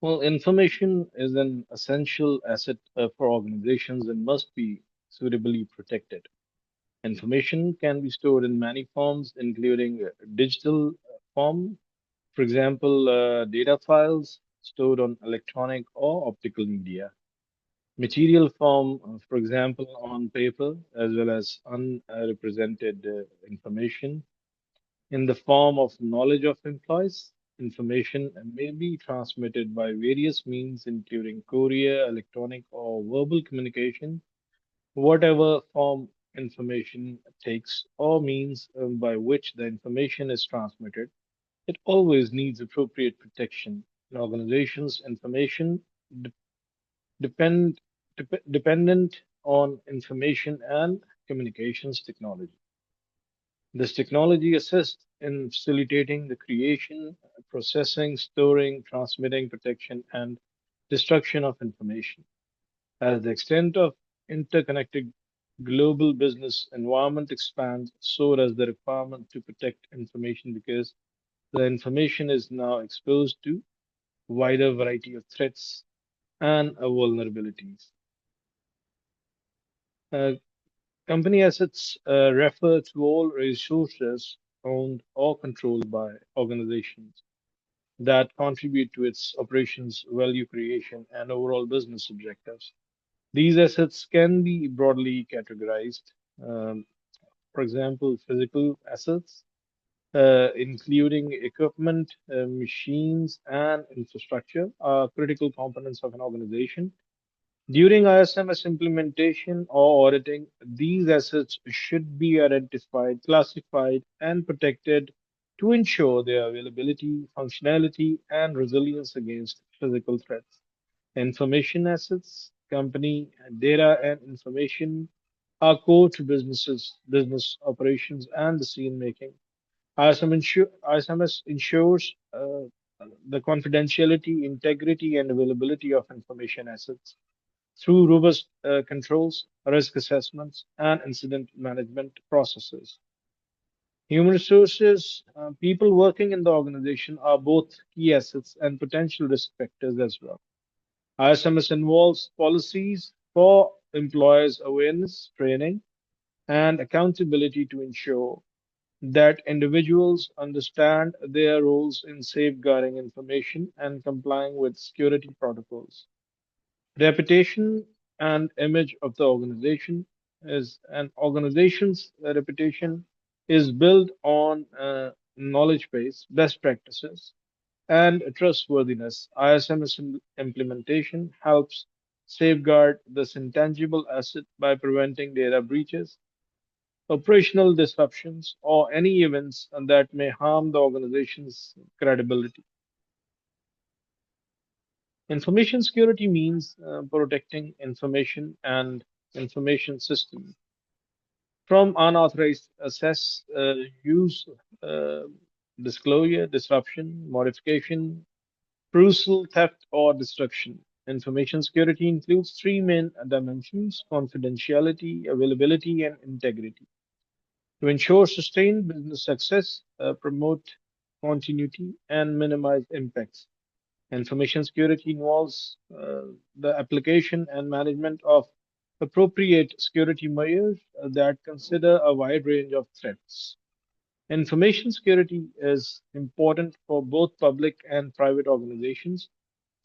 Well, information is an essential asset for organizations and must be suitably protected. Information can be stored in many forms, including digital form, for example, data files stored on electronic or optical media, material form, for example, on paper, as well as unrepresented information in the form of knowledge of employees. Information may be transmitted by various means, including courier, electronic, or verbal communication. Whatever form information takes or means by which the information is transmitted, it always needs appropriate protection. In organizations, information de- dependent on information and communications technology. This technology assists in facilitating the creation, processing, storing, transmitting, protection, and destruction of information. As the extent of interconnected global business environment expands, so does the requirement to protect information because the information is now exposed to wider variety of threats and vulnerabilities. Uh, Company assets refer to all resources owned or controlled by organizations that contribute to its operations, value creation, and overall business objectives. These assets can be broadly categorized. Um, for example, physical assets, including equipment, machines, and infrastructure, are critical components of an organization. During ISMS implementation or auditing, these assets should be identified, classified, and protected to ensure their availability, functionality, and resilience against physical threats. Information assets, company data and information are core to business operations, and decision making. ISMS ensures the confidentiality, integrity, and availability of information assets through robust controls, risk assessments, and incident management processes. Human resources, people working in the organization are both key assets and potential risk factors as well. ISMS involves policies for employees' awareness, training, and accountability to ensure that individuals understand their roles in safeguarding information and complying with security protocols. Reputation and image of the organization is an organization's reputation is built on knowledge base, best practices, and trustworthiness. ISMS implementation helps safeguard this intangible asset by preventing data breaches, operational disruptions, or any events that may harm the organization's credibility. Information security means protecting information and information systems from unauthorized access, use, uh, disclosure, disruption, modification, perusal, theft, or destruction. Information security includes three main dimensions: confidentiality, availability, and integrity. To ensure sustained business success, promote continuity, and minimize impacts. Information security involves the application and management of appropriate security measures that consider a wide range of threats. Information security is important for both public and private organizations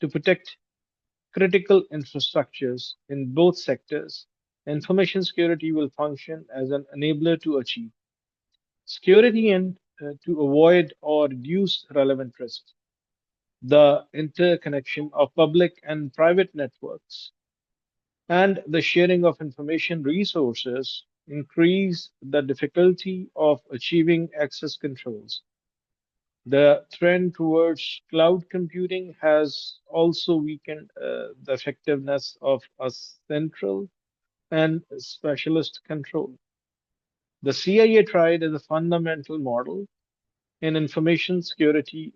to protect critical infrastructures in both sectors. Information security will function as an enabler to achieve security and to avoid or reduce relevant risks. The interconnection of public and private networks and the sharing of information resources increase the difficulty of achieving access controls. The trend towards cloud computing has also weakened the effectiveness of a central and specialist control. The CIA tried as a fundamental model in information security,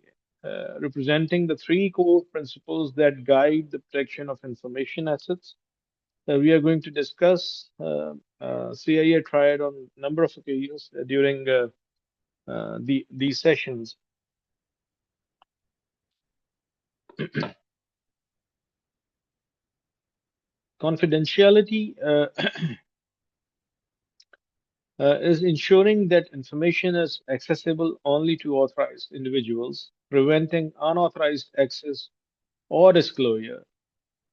representing the three core principles that guide the protection of information assets. We are going to discuss CIA triad on a number of occasions during these sessions. Confidentiality is ensuring that information is accessible only to authorized individuals, preventing unauthorized access or disclosure.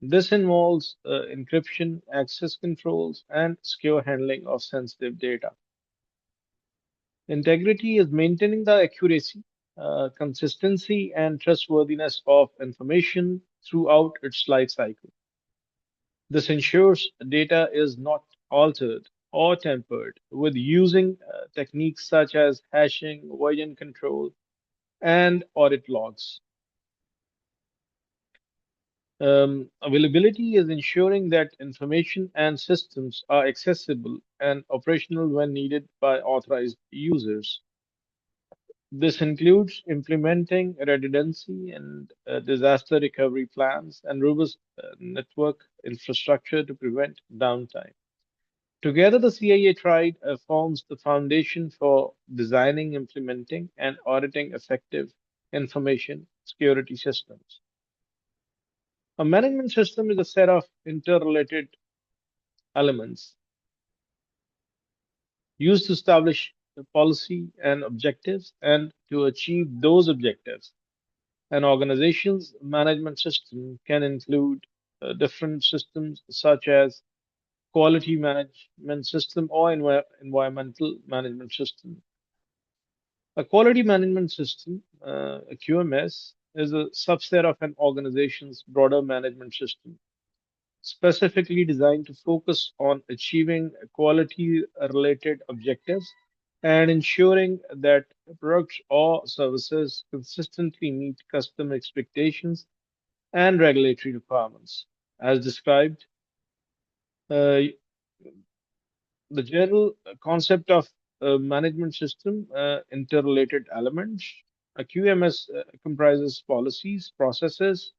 This involves encryption, access controls, and secure handling of sensitive data. Integrity is maintaining the accuracy, consistency, and trustworthiness of information throughout its life cycle. This ensures data is not altered or tampered with using techniques such as hashing, version control, and audit logs. Availability is ensuring that information and systems are accessible and operational when needed by authorized users. This includes implementing redundancy and disaster recovery plans and robust network infrastructure to prevent downtime. Together, the CIA tried forms the foundation for designing, implementing, and auditing effective information security systems. A management system is a set of interrelated elements used to establish the policy and objectives and to achieve those objectives. An organization's management system can include different systems such as quality management system or environmental management system. A quality management system, a QMS, is a subset of an organization's broader management system, specifically designed to focus on achieving quality related objectives and ensuring that products or services consistently meet customer expectations and regulatory requirements. As described, uh, the general concept of a management system, interrelated elements, a QMS comprises policies, processes,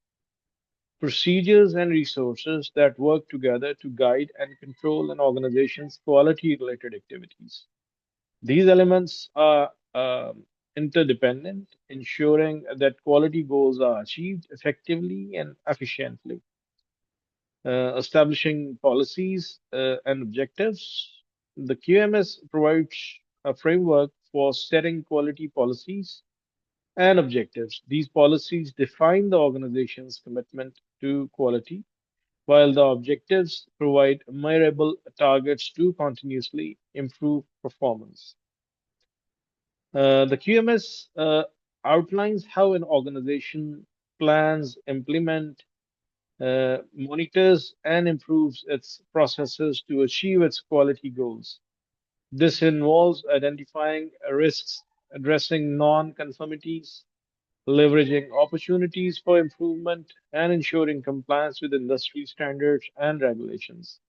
procedures, and resources that work together to guide and control an organization's quality related activities. These elements are interdependent, ensuring that quality goals are achieved effectively and efficiently. Establishing policies and objectives. The QMS provides a framework for setting quality policies and objectives. These policies define the organization's commitment to quality, while the objectives provide measurable targets to continuously improve performance. The QMS outlines how an organization plans, implement, monitors, and improves its processes to achieve its quality goals. This involves identifying risks, addressing non-conformities, leveraging opportunities for improvement, and ensuring compliance with industry standards and regulations.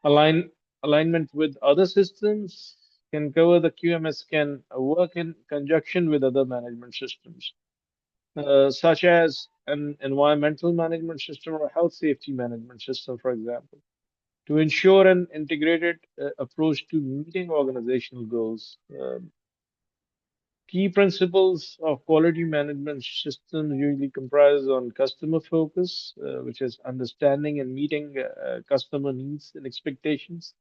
Align, Alignment with other systems can cover the QMS can work in conjunction with other management systems, such as an environmental management system or a health safety management system, for example, to ensure an integrated approach to meeting organizational goals. Key principles of quality management systems usually comprise on customer focus, which is understanding and meeting customer needs and expectations,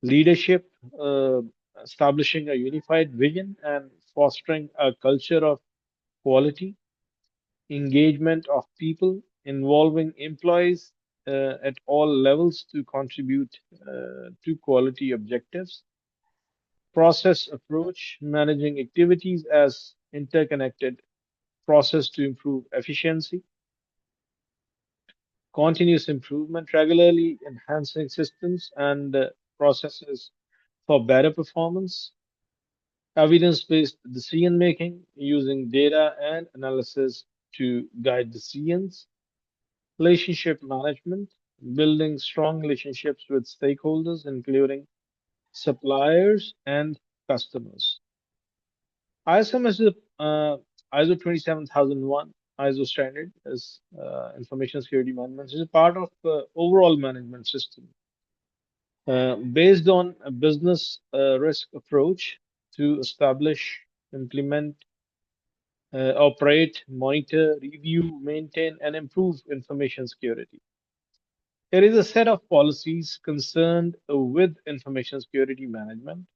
leadership, uh, establishing a unified vision and fostering a culture of quality, engagement of people, involving employees at all levels to contribute to quality objectives, process approach, managing activities as interconnected process to improve efficiency, continuous improvement, regularly enhancing systems and processes for better performance, evidence-based decision making using data and analysis to guide decisions, relationship management, building strong relationships with stakeholders, including suppliers and customers. ISMS is ISO 27001 ISO standard is information security management. Is a part of the overall management system based on a business risk approach. to establish, implement, operate, monitor, review, maintain, and improve information security. There is a set of policies concerned with information security management.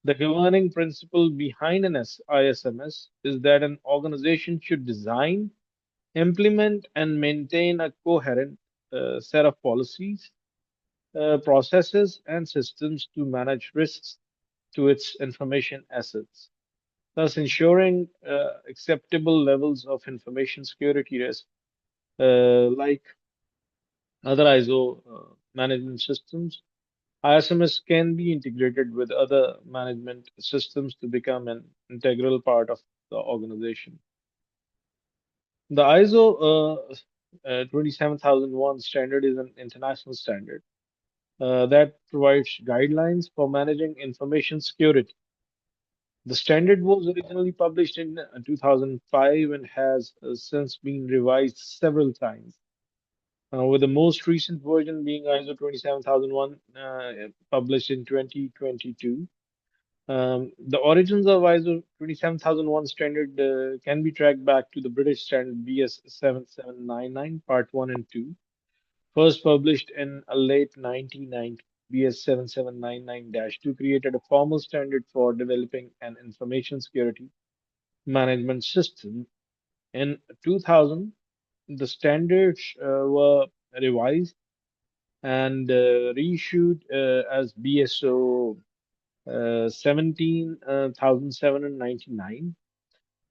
The governing principle behind an ISMS is that an organization should design, implement, and maintain a coherent set of policies, processes, and systems to manage risks to its information assets, thus ensuring acceptable levels of information security risk, like other ISO management systems. ISMS can be integrated with other management systems to become an integral part of the organization. The ISO 27001 standard is an international standard that provides guidelines for managing information security. The standard was originally published in 2005 and has since been revised several times, with the most recent version being ISO 27001, published in 2022. The origins of ISO 27001 standard can be tracked back to the British standard BS 7799, Part 1 and 2, first published in late 1990. BS 7799-2 created a formal standard for developing an information security management system. In 2000, the standards were revised and reissued as BSO 17,799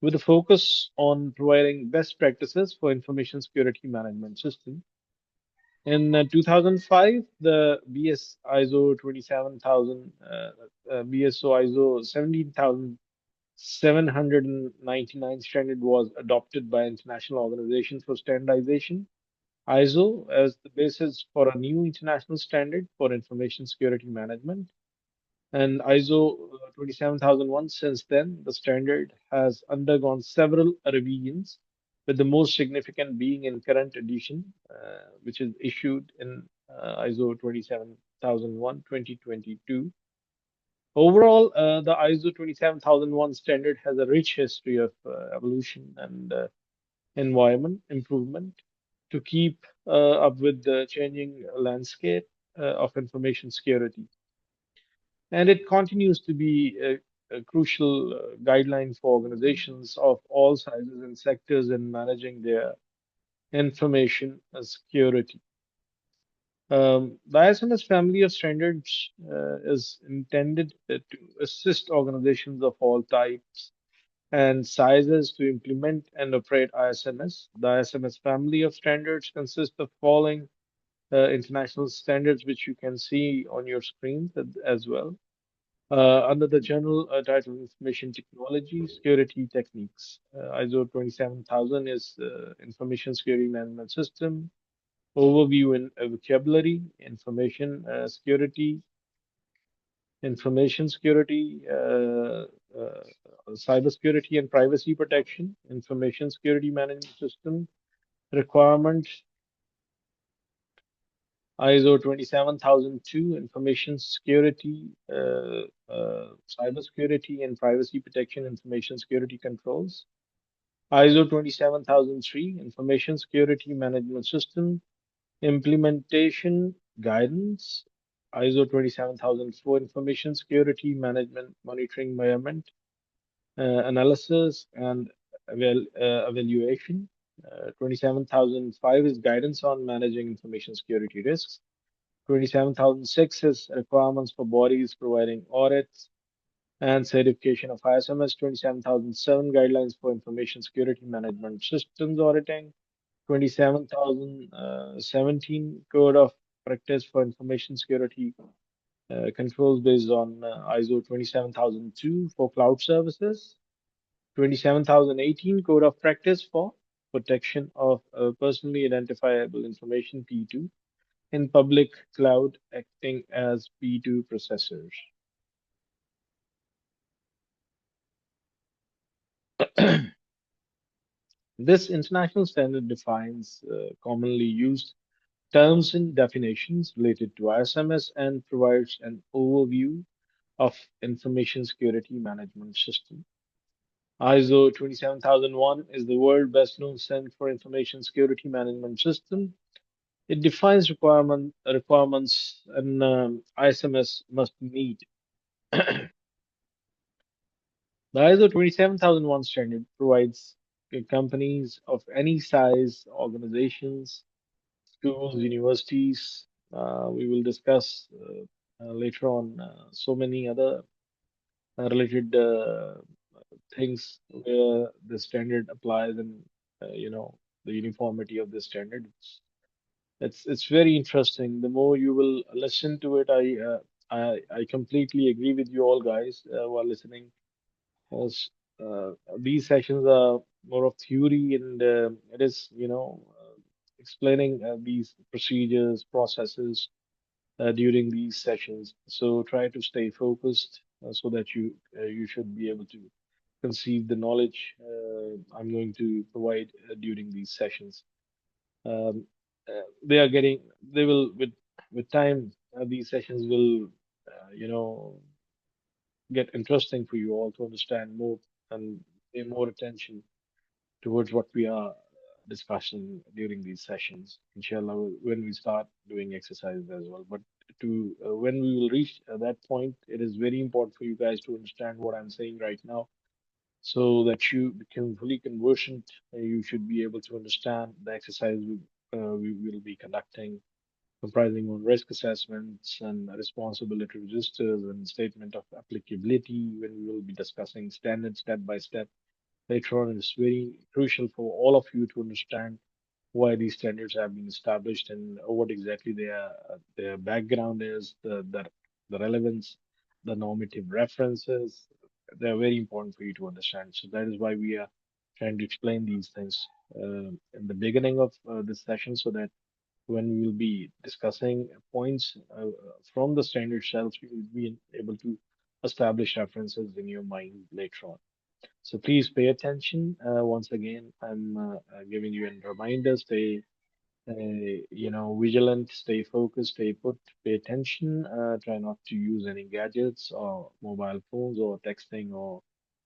with a focus on providing best practices for information security management system. In 2005, the BS ISO 27000, BSO ISO 17,799 standard was adopted by International Organization for Standardization, ISO, as the basis for a new international standard for information security management. And ISO 27001, since then, the standard has undergone several revisions, with the most significant being in current edition, which is issued in ISO 27001 2022. Overall, the ISO 27001 standard has a rich history of evolution and environment improvement to keep up with the changing landscape of information security. And it continues to be a crucial guideline for organizations of all sizes and sectors in managing their information security. The ISMS family of standards is intended to assist organizations of all types and sizes to implement and operate ISMS. The ISMS family of standards consists of following international standards, which you can see on your screen as well. Under the general title Information Technology Security Techniques. ISO 27000 is Information Security Management System. Overview and vocabulary, information security, cybersecurity and privacy protection, information security management system, requirements, ISO 27002, information security, cybersecurity and privacy protection, information security controls. ISO 27003, information security management system, implementation guidance. ISO 27004, information security management monitoring measurement, analysis and evaluation. 27005 is guidance on managing information security risks. 27006 is requirements for bodies providing audits and certification of ISMS. 27007 guidelines for information security management systems auditing. 27017 code of practice for information security controls based on ISO 27002 for cloud services. 27018 code of practice for protection of personally identifiable information P2 in public cloud acting as P2 processors. This international standard defines commonly used terms and definitions related to ISMS and provides an overview of information security management system. ISO 27001 is the world best known standard for information security management system. It defines requirements and ISMS must meet. The ISO 27001 standard provides companies of any size, organizations, schools, universities. We will discuss later on so many other related things where the standard applies and the uniformity of the standard. It's very interesting. The more you will listen to it, I completely agree with you all guys while listening. As these sessions are more of theory, and it is explaining these procedures, processes during these sessions. So try to stay focused so that you should be able to conceive the knowledge I'm going to provide during these sessions. Um, they are getting they will with time these sessions will get interesting for you all to understand more and pay more attention towards what we are discussing during these sessions. Inshallah, when we start doing exercises as well. But to when we will reach that point, it is very important for you guys to understand what I'm saying right now, so that you become fully conversant. You should be able to understand the exercise we will be conducting, comprising on risk assessments and responsibility registers and statement of applicability. When we will be discussing standards step by step later on, it's very crucial for all of you to understand why these standards have been established and what exactly their background is, the relevance, the normative references. They're very important for you to understand. So that is why we are trying to explain these things in the beginning of this session, so that when we will be discussing points from the standard itself, you will be able to establish references in your mind later on. So please pay attention. Once again, I'm giving you a reminder. Stay, vigilant. Stay focused. Stay put. Pay attention. Try not to use any gadgets or mobile phones or texting or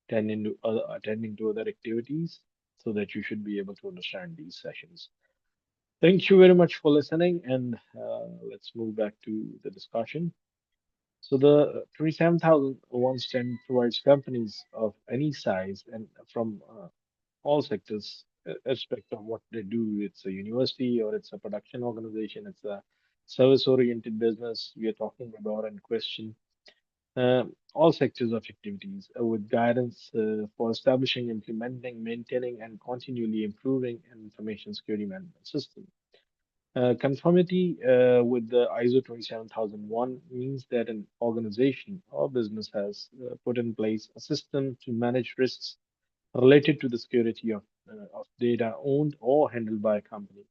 attending to other activities, so that you should be able to understand these sessions. Thank you very much for listening, and let's move back to the discussion. So the 27,001 standard provides companies of any size and from all sectors, irrespective of what they do. It's a university or it's a production organization, it's a service-oriented business we are talking about and question. All sectors of activities with guidance for establishing, implementing, maintaining, and continually improving an information security management system. Conformity with the ISO 27001 means that an organization or business has put in place a system to manage risks related to the security of data owned or handled by a company,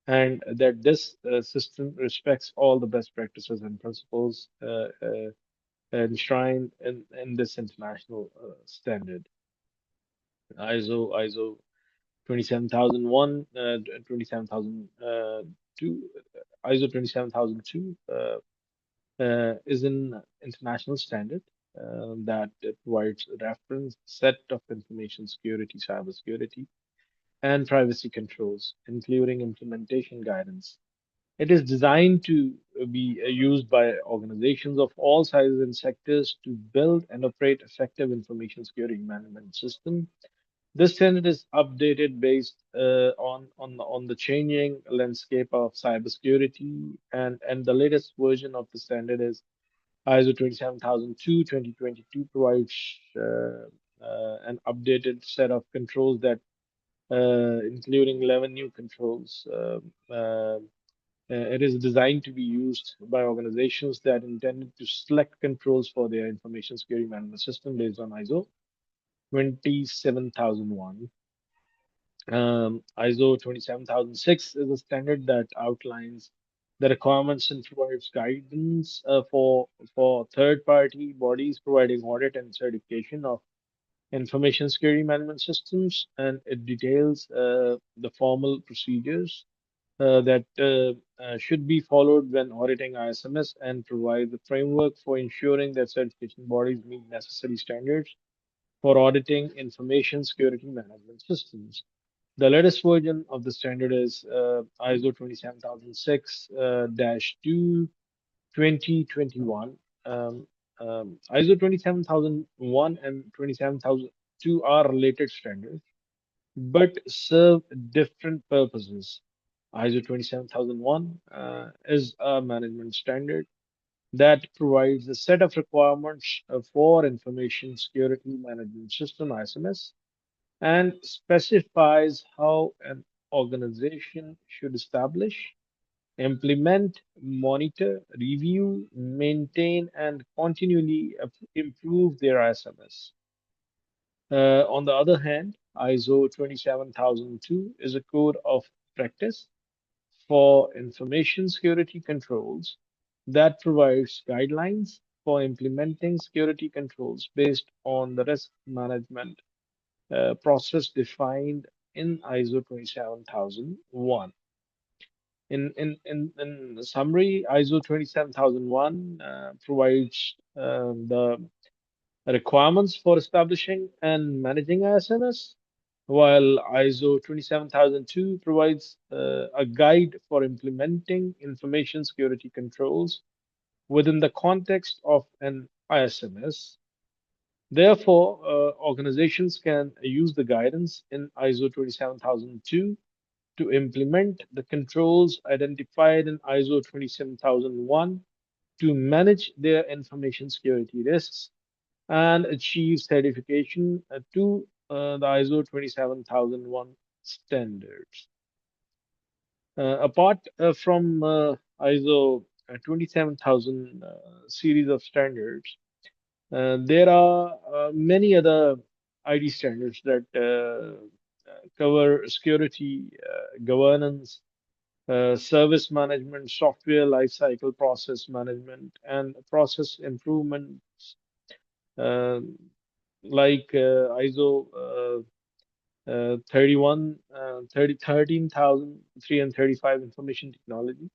and that this system respects all the best practices and principles enshrined in this international standard. ISO 27001, 27002, ISO 27002 is an international standard that provides a reference set of information security, cybersecurity, and privacy controls, including implementation guidance. It is designed to be used by organizations of all sizes and sectors to build and operate effective information security management system. This standard is updated based on the changing landscape of cybersecurity, and the latest version of the standard is ISO 27002 2022 provides an updated set of controls that including 11 new controls. It is designed to be used by organizations that intended to select controls for their information security management system based on ISO 27001. ISO 27006 is a standard that outlines the requirements and provides guidance for third-party bodies providing audit and certification of information security management systems, and it details the formal procedures that should be followed when auditing ISMS and provide the framework for ensuring that certification bodies meet necessary standards for auditing information security management systems. The latest version of the standard is ISO 27006 2 2021. Um, ISO 27001 and 27002 are related standards but serve different purposes. ISO 27001 is a management standard that provides a set of requirements for information security management system ISMS and specifies how an organization should establish, implement, monitor, review, maintain, and continually improve their ISMS. On the other hand, ISO 27002 is a code of practice for information security controls that provides guidelines for implementing security controls based on the risk management process defined in ISO 27001. In summary, ISO 27001 provides the requirements for establishing and managing ISMS, while ISO 27002 provides a guide for implementing information security controls within the context of an ISMS. Therefore, organizations can use the guidance in ISO 27002 to implement the controls identified in ISO 27001 to manage their information security risks and achieve certification to the ISO 27001 standards. Apart from ISO 27000 series of standards, there are many other ID standards that cover security, governance, service management, software lifecycle process management, and process improvement, uh, like ISO 31, 13,335 information technology.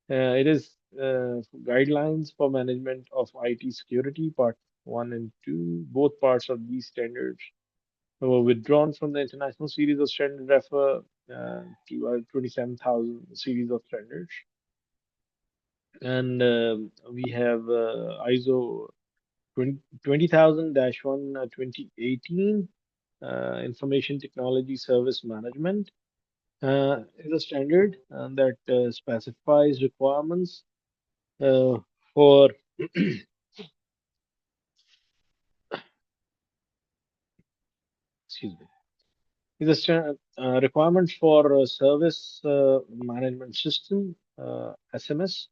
It is guidelines for management of IT security, part 1 and 2. Both parts of these standards were withdrawn from the international series of standards refer to 27,000 series of standards. And we have ISO 20,000-1 2018 information technology service management is a standard that specifies requirements uh, for excuse me is a requirements for service management system SMS.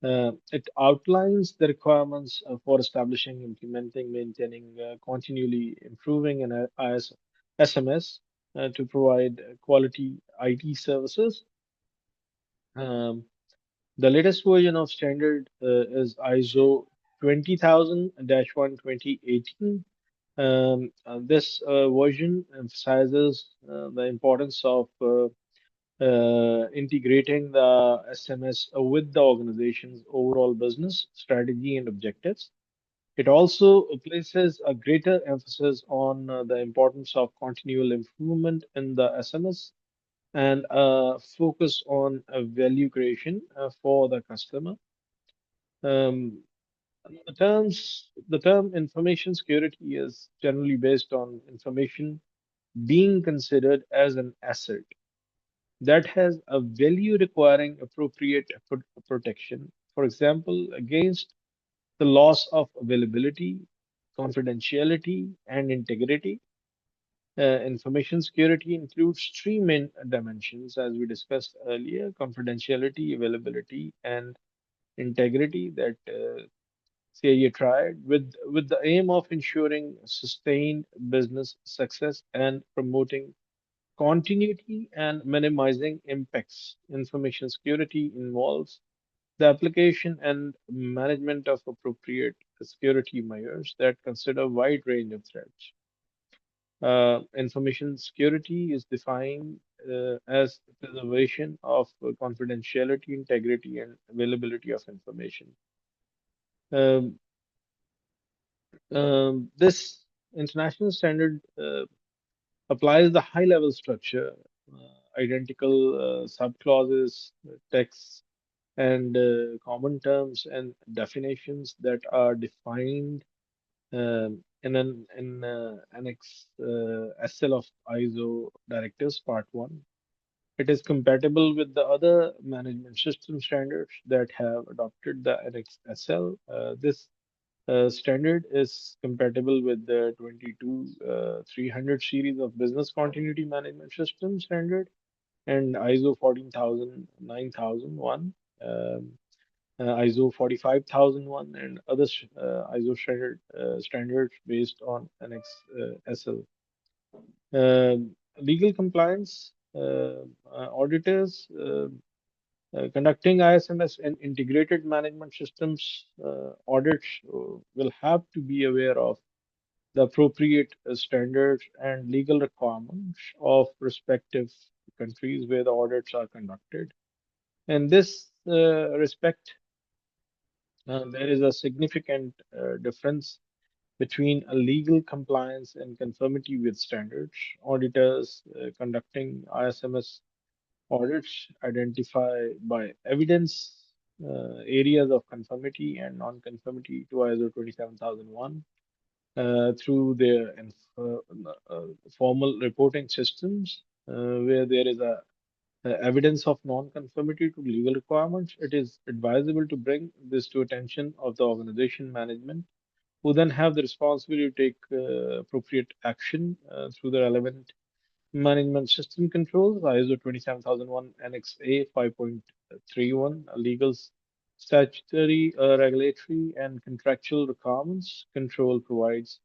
It outlines the requirements for establishing, implementing, maintaining, continually improving an SMS to provide quality IT services. Um, the latest version of standard is ISO 20,000-1 2018. This version emphasizes the importance of integrating the SMS with the organization's overall business strategy and objectives. It also places a greater emphasis on the importance of continual improvement in the SMS and focus on value creation for the customer. Um, the term information security is generally based on information being considered as an asset that has a value requiring appropriate protection. For example, against the loss of availability, confidentiality, and integrity. Information security includes three main dimensions, as we discussed earlier: confidentiality, availability, and integrity that CIA tried with the aim of ensuring sustained business success and promoting continuity and minimizing impacts. Information security involves the application and management of appropriate security measures that consider a wide range of threats. Information security is defined as preservation of confidentiality, integrity, and availability of information. Um, this international standard applies the high-level structure, identical subclauses, texts, and common terms and definitions that are defined in Annex SL of ISO Directives Part 1. It is compatible with the other management system standards that have adopted the Annex SL. This standard is compatible with the 22 300 series of business continuity management system standard and ISO 14000 9001, ISO 45001, and other ISO standards based on Annex SL. Legal compliance auditors conducting ISMS and integrated management systems audits will have to be aware of the appropriate standards and legal requirements of respective countries where the audits are conducted. In this respect, there is a significant difference between a legal compliance and conformity with standards. Auditors conducting ISMS audits identify by evidence areas of conformity and non-conformity to ISO 27001 through their formal reporting systems, where there is a evidence of non-conformity to legal requirements. It is advisable to bring this to attention of the organization management, who then have the responsibility to take appropriate action through the relevant management system controls, ISO 27001 Annex A 5.31, legal, statutory, regulatory, and contractual requirements. Control provides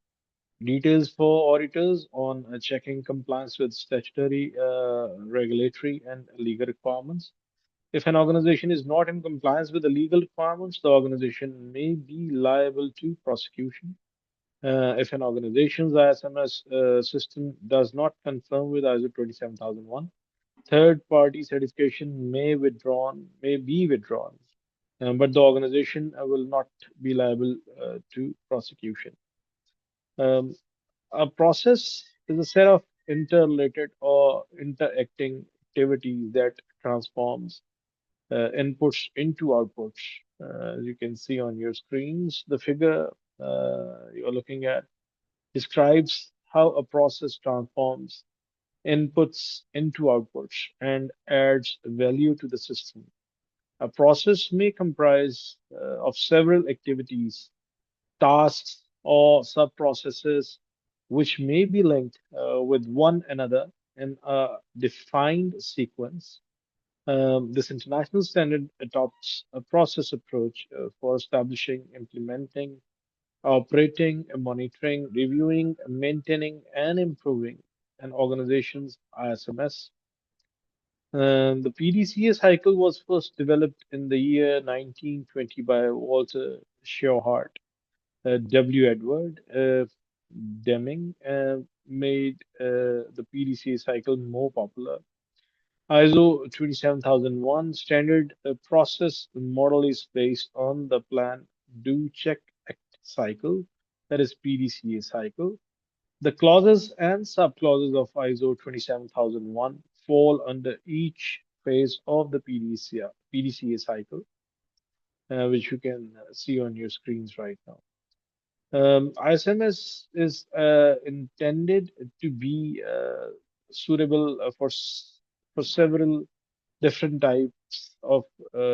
details for auditors on checking compliance with statutory, regulatory, and legal requirements. If an organization is not in compliance with the legal requirements, the organization may be liable to prosecution. If an organization's ISMS system does not conform with ISO 27001, third-party certification may be withdrawn, but the organization will not be liable to prosecution. Um, a process is a set of interrelated or interacting activities that transforms inputs into outputs. As you can see on your screens, the figure you're looking at describes how a process transforms inputs into outputs and adds value to the system. A process may comprise of several activities, tasks, or sub-processes which may be linked with one another in a defined sequence. This international standard adopts a process approach for establishing, implementing, operating, monitoring, reviewing, maintaining, and improving an organization's ISMS. The PDCA cycle was first developed in the year 1920 by Walter Shewhart. W. Edward Deming made the PDCA cycle more popular. ISO 27001 standard process model is based on the plan, do, check, act cycle, that is PDCA cycle. The clauses and subclauses of ISO 27001 fall under each phase of the PDCA cycle, which you can see on your screens right now. ISMS is intended to be suitable for several different types of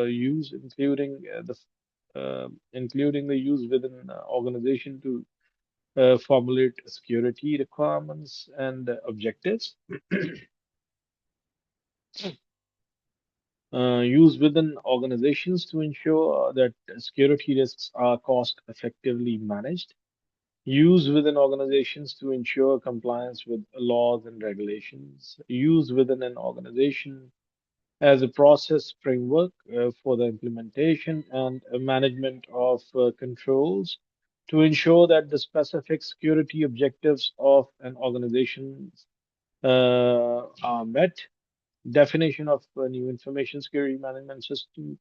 use, including the use within an organization to formulate security requirements and objectives, use within organizations to ensure that security risks are cost effectively managed, use within organizations to ensure compliance with laws and regulations, use within an organization as a process framework for the implementation and management of controls to ensure that the specific security objectives of an organization are met, definition of new information security management system,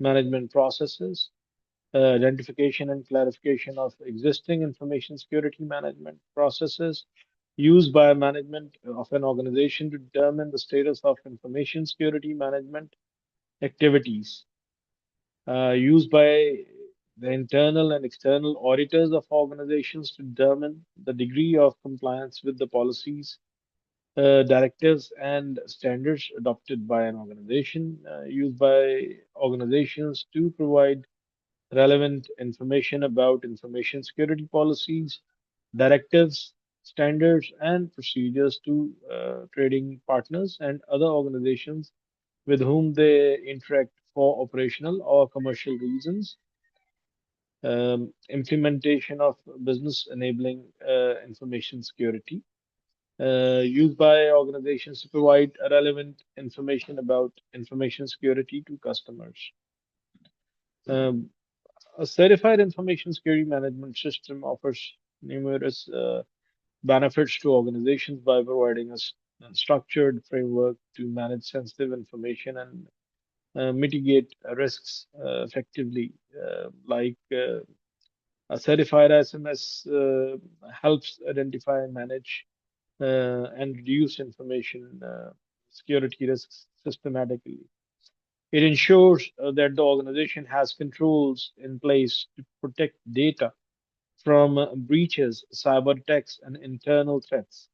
management processes, identification and clarification of existing information security management processes used by management of an organization to determine the status of information security management activities, used by the internal and external auditors of organizations to determine the degree of compliance with the policies, directives, and standards adopted by an organization, used by organizations to provide relevant information about information security policies, directives, standards, and procedures to trading partners and other organizations with whom they interact for operational or commercial reasons. Implementation of business enabling information security, used by organizations to provide relevant information about information security to customers. Um, a certified information security management system offers numerous benefits to organizations by providing a structured framework to manage sensitive information and mitigate risks effectively. A certified ISMS helps identify and manage and reduce information security risks systematically. It ensures that the organization has controls in place to protect data from breaches, cyber attacks, and internal threats.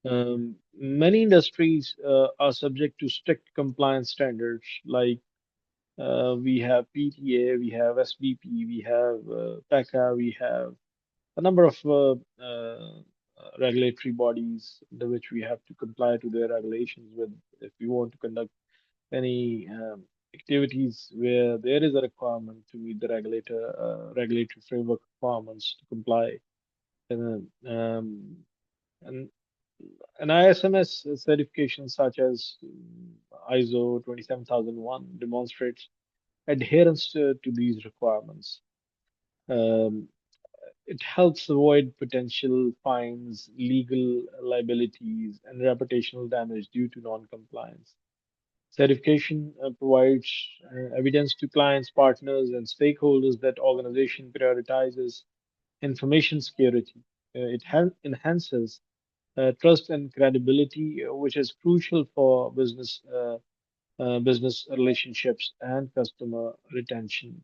Many industries are subject to strict compliance standards like we have PTA, we have SBP, we have PECA, we have a number of regulatory bodies under which we have to comply to their regulations with if we want to conduct any activities where there is a requirement to meet the regulatory framework requirements to comply. And, and an ISMS certification such as ISO 27001 demonstrates adherence to these requirements. Um, it helps avoid potential fines, legal liabilities, and reputational damage due to non-compliance. Certification provides evidence to clients, partners, and stakeholders that organization prioritizes information security. It enhances trust and credibility, which is crucial for business relationships and customer retention.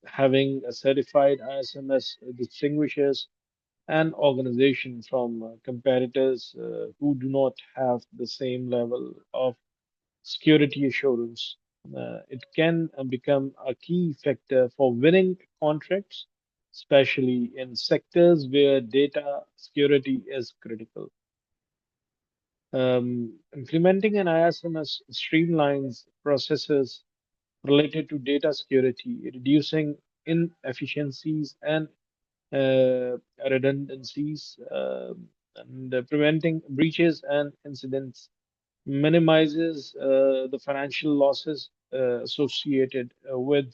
Having a certified ISMS distinguishes an organization from competitors who do not have the same level of security assurance. It can become a key factor for winning contracts, especially in sectors where data security is critical. Implementing an ISMS streamlines processes related to data security, reducing inefficiencies and redundancies, and preventing breaches and incidents, minimizes the financial losses associated with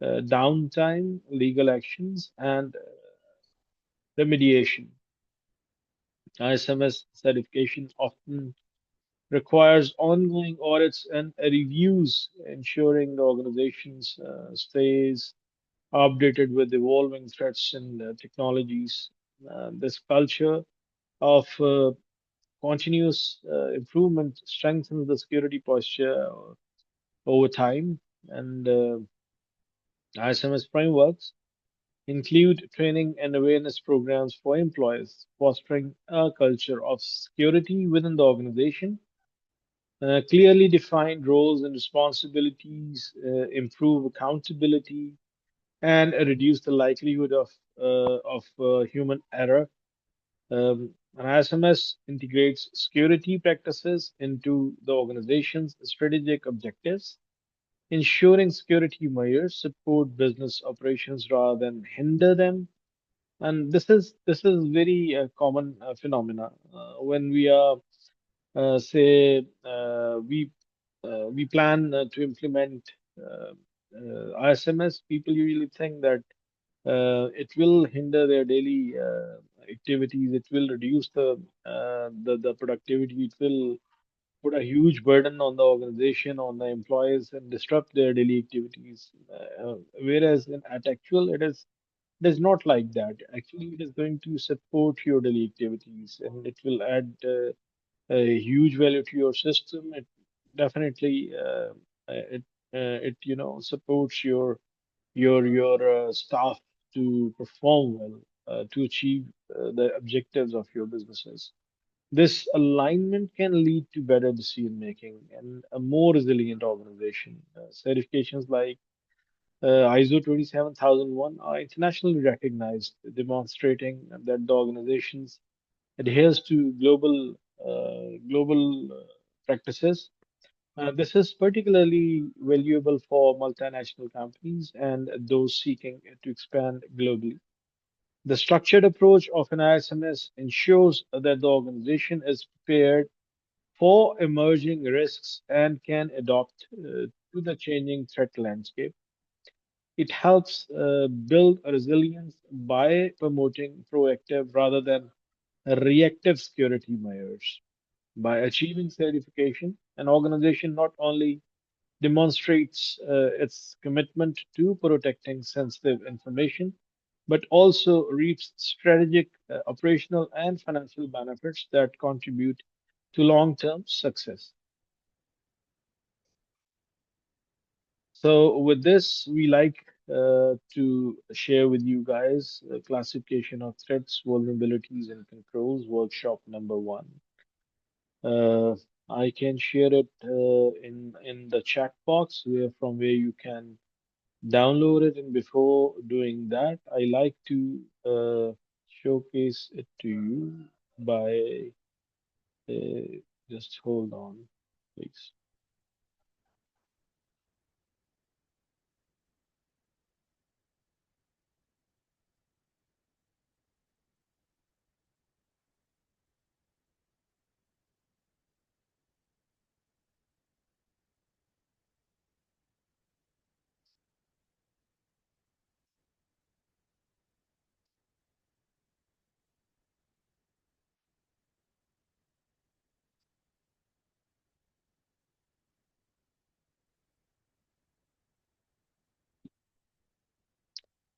downtime, legal actions, and remediation. ISMS certification often requires ongoing audits and reviews, ensuring the organizations stays updated with evolving threats and technologies. This culture of continuous improvement strengthens the security posture over time, and ISMS frameworks include training and awareness programs for employees, fostering a culture of security within the organization. Clearly defined roles and responsibilities improve accountability and reduce the likelihood of human error. And ISMS integrates security practices into the organization's strategic objectives, ensuring security measures support business operations rather than hinder them. And this is very common phenomena when we are say we plan to implement ISMS. People usually think that it will hinder their daily activities. It will reduce the productivity. It will put a huge burden on the organization, on the employees, and disrupt their daily activities. Whereas at actual, it is not like that. Actually, it is going to support your daily activities, and it will add a huge value to your system. It definitely it supports your staff to perform well, to achieve the objectives of your businesses. This alignment can lead to better decision making and a more resilient organization. Certifications like ISO 27001 are internationally recognized, demonstrating that the organizations adheres to global practices. This is particularly valuable for multinational companies and those seeking to expand globally. The structured approach of an ISMS ensures that the organization is prepared for emerging risks and can adapt to the changing threat landscape. It helps build a resilience by promoting proactive rather than reactive security measures. By achieving certification, an organization not only demonstrates its commitment to protecting sensitive information, but also reaps strategic, operational, and financial benefits that contribute to long term success. So, with this, we like to share with you guys a classification of threats, vulnerabilities, and controls workshop number one. Uh, I can share it in the chat box where you can download it. And before doing that, I like to showcase it to you by just hold on, please.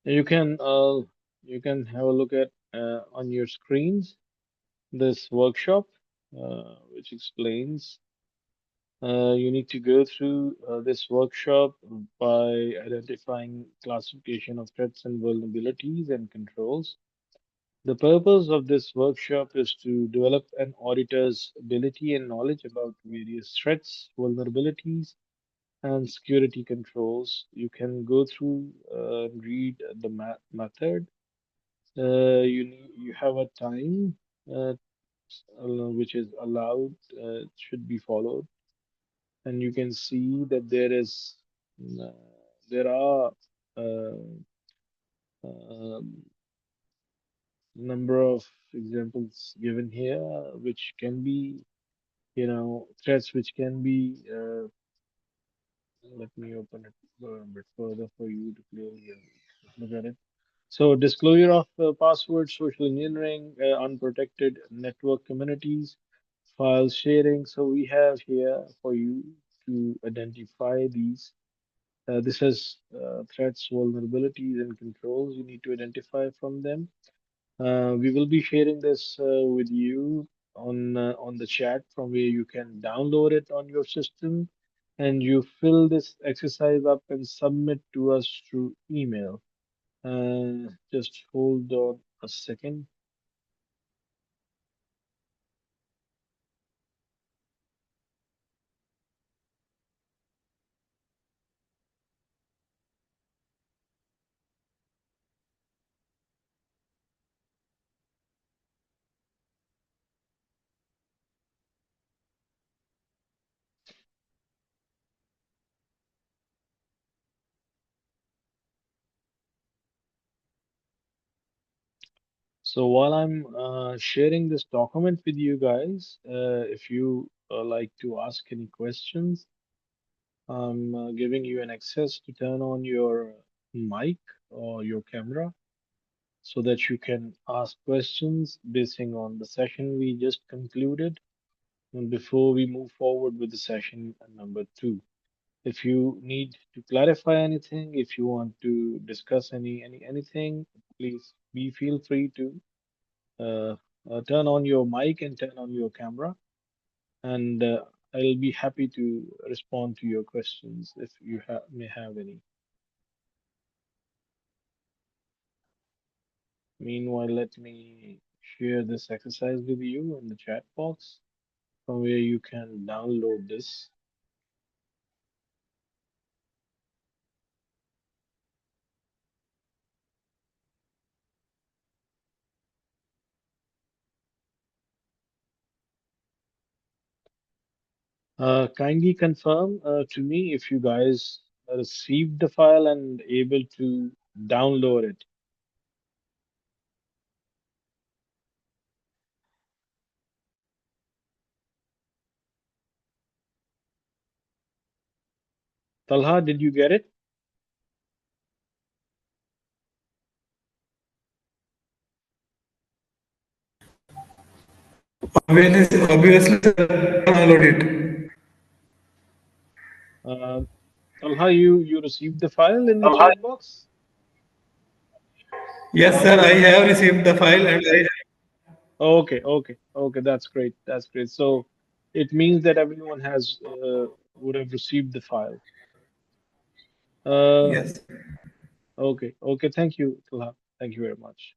You can have a look at on your screens this workshop, which explains. You need to go through this workshop by identifying classification of threats and vulnerabilities and controls. The purpose of this workshop is to develop an auditor's ability and knowledge about various threats, vulnerabilities, and security controls. You can go through and read the method. You have a time which is allowed, should be followed, and you can see that uh, there are uh, um, number of examples given here, which can be, threats which can be. Let me open it a bit further for you to clearly look at it. So, disclosure of passwords, social engineering, unprotected network communities, file sharing. So, we have here for you to identify these. This has threats, vulnerabilities, and controls you need to identify from them. We will be sharing this with you on the chat from where you can download it on your system, and you fill this exercise up and submit to us through email. Just hold on a second. So while I'm sharing this document with you guys, if you like to ask any questions, I'm giving you an access to turn on your mic or your camera. so that you can ask questions basing on the session we just concluded and before we move forward with the session number two. If you need to clarify anything, if you want to discuss anything, please be feel free to uh, turn on your mic and turn on your camera, and I'll be happy to respond to your questions if you may have any. Meanwhile, let me share this exercise with you in the chat box from where you can download this. Kindly confirm to me if you guys received the file and able to download it. Talha, did you get it? Obviously, sir, download it. Uh, Talha, you received the file in the chat box? Yes, sir, I have received the file and I Okay, okay, okay. That's great. That's great. So it means that everyone has would have received the file. Uh, yes. okay, okay. Thank you, Talha. Thank you very much.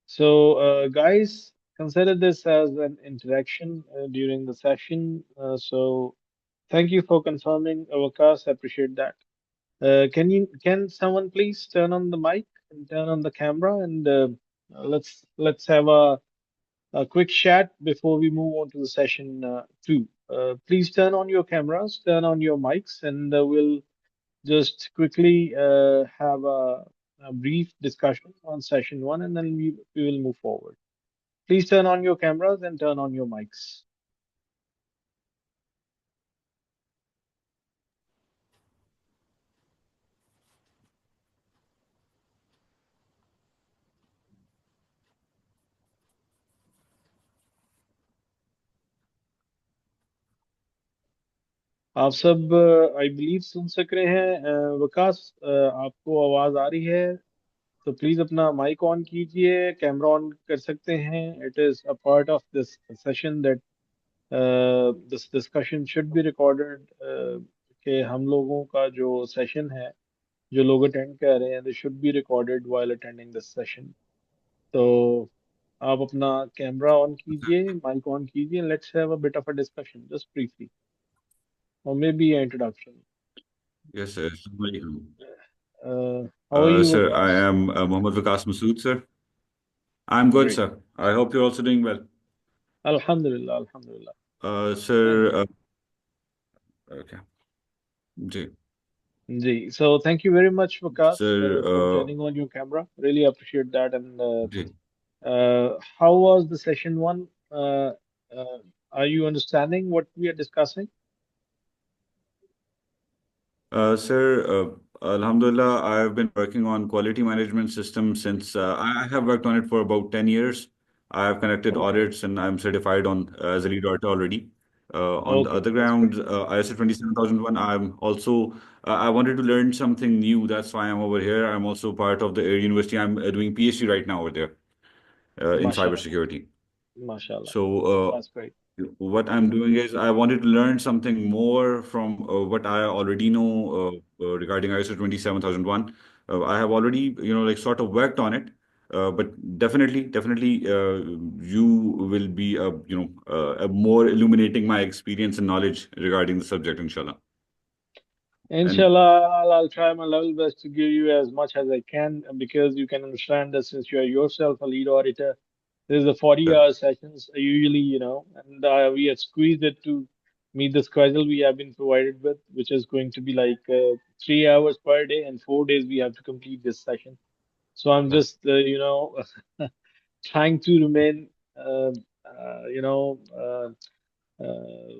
So, guys, consider this as an interaction during the session. So, thank you for confirming, Avakas. I appreciate that. Can someone please turn on the mic and turn on the camera and let's have a quick chat before we move on to the session two. Please turn on your cameras, turn on your mics, and we'll just quickly have a brief discussion on session one, and then we will move forward. Please turn on your cameras and turn on your mics. आप सब I believe सुन सक रहे हैं विकास आपको आवाज आ रही है तो प्लीज अपना माइक ऑन कीजिए कैमरा ऑन कर सकते हैं it is a part of this session that this discussion should be recorded कि हम लोगों का जो सेशन है जो लोग अटेंड कर रहे हैं they should be recorded while attending this session तो आप अपना कैमरा ऑन कीजिए माइक ऑन कीजिए let's have a bit of a discussion just briefly or maybe an introduction. Yes, sir. Assalamualaikum. How are you, Sir, I Vikas? am Mohammed Vikas Masood, sir. I'm good, Great. sir. I hope you're also doing well. Alhamdulillah, Alhamdulillah. Sir, And okay. Ji. so thank you very much, Vikas, Sir, for turning on your camera. Really appreciate that. And ji. how was the session one? Uh, are you understanding what we are discussing? Sir, Alhamdulillah, I've been working on quality management system since I have worked on it for about 10 years. I have conducted Okay, audits and I'm certified on as a lead auditor already. On the okay, other that's great. ground, ISO 27001, I'm also, I wanted to learn something new. That's why I'm over here. I'm also part of the Air University. I'm doing PhD right now over there in MashaAllah, cybersecurity. MashaAllah. So, That's great. what I'm doing is I wanted to learn something more from what I already know regarding ISO 27001. I have already, like sort of worked on it, but definitely, you will be, more illuminating my experience and knowledge regarding the subject, inshallah. And Inshallah, I'll try my level best to give you as much as I can because you can understand that since you are yourself a lead auditor, there's a uh, 40-hour sessions usually, and we have squeezed it to meet the schedule we have been provided with, which is going to be like 3 hours per day, and 4 days we have to complete this session. So I'm just, trying to remain,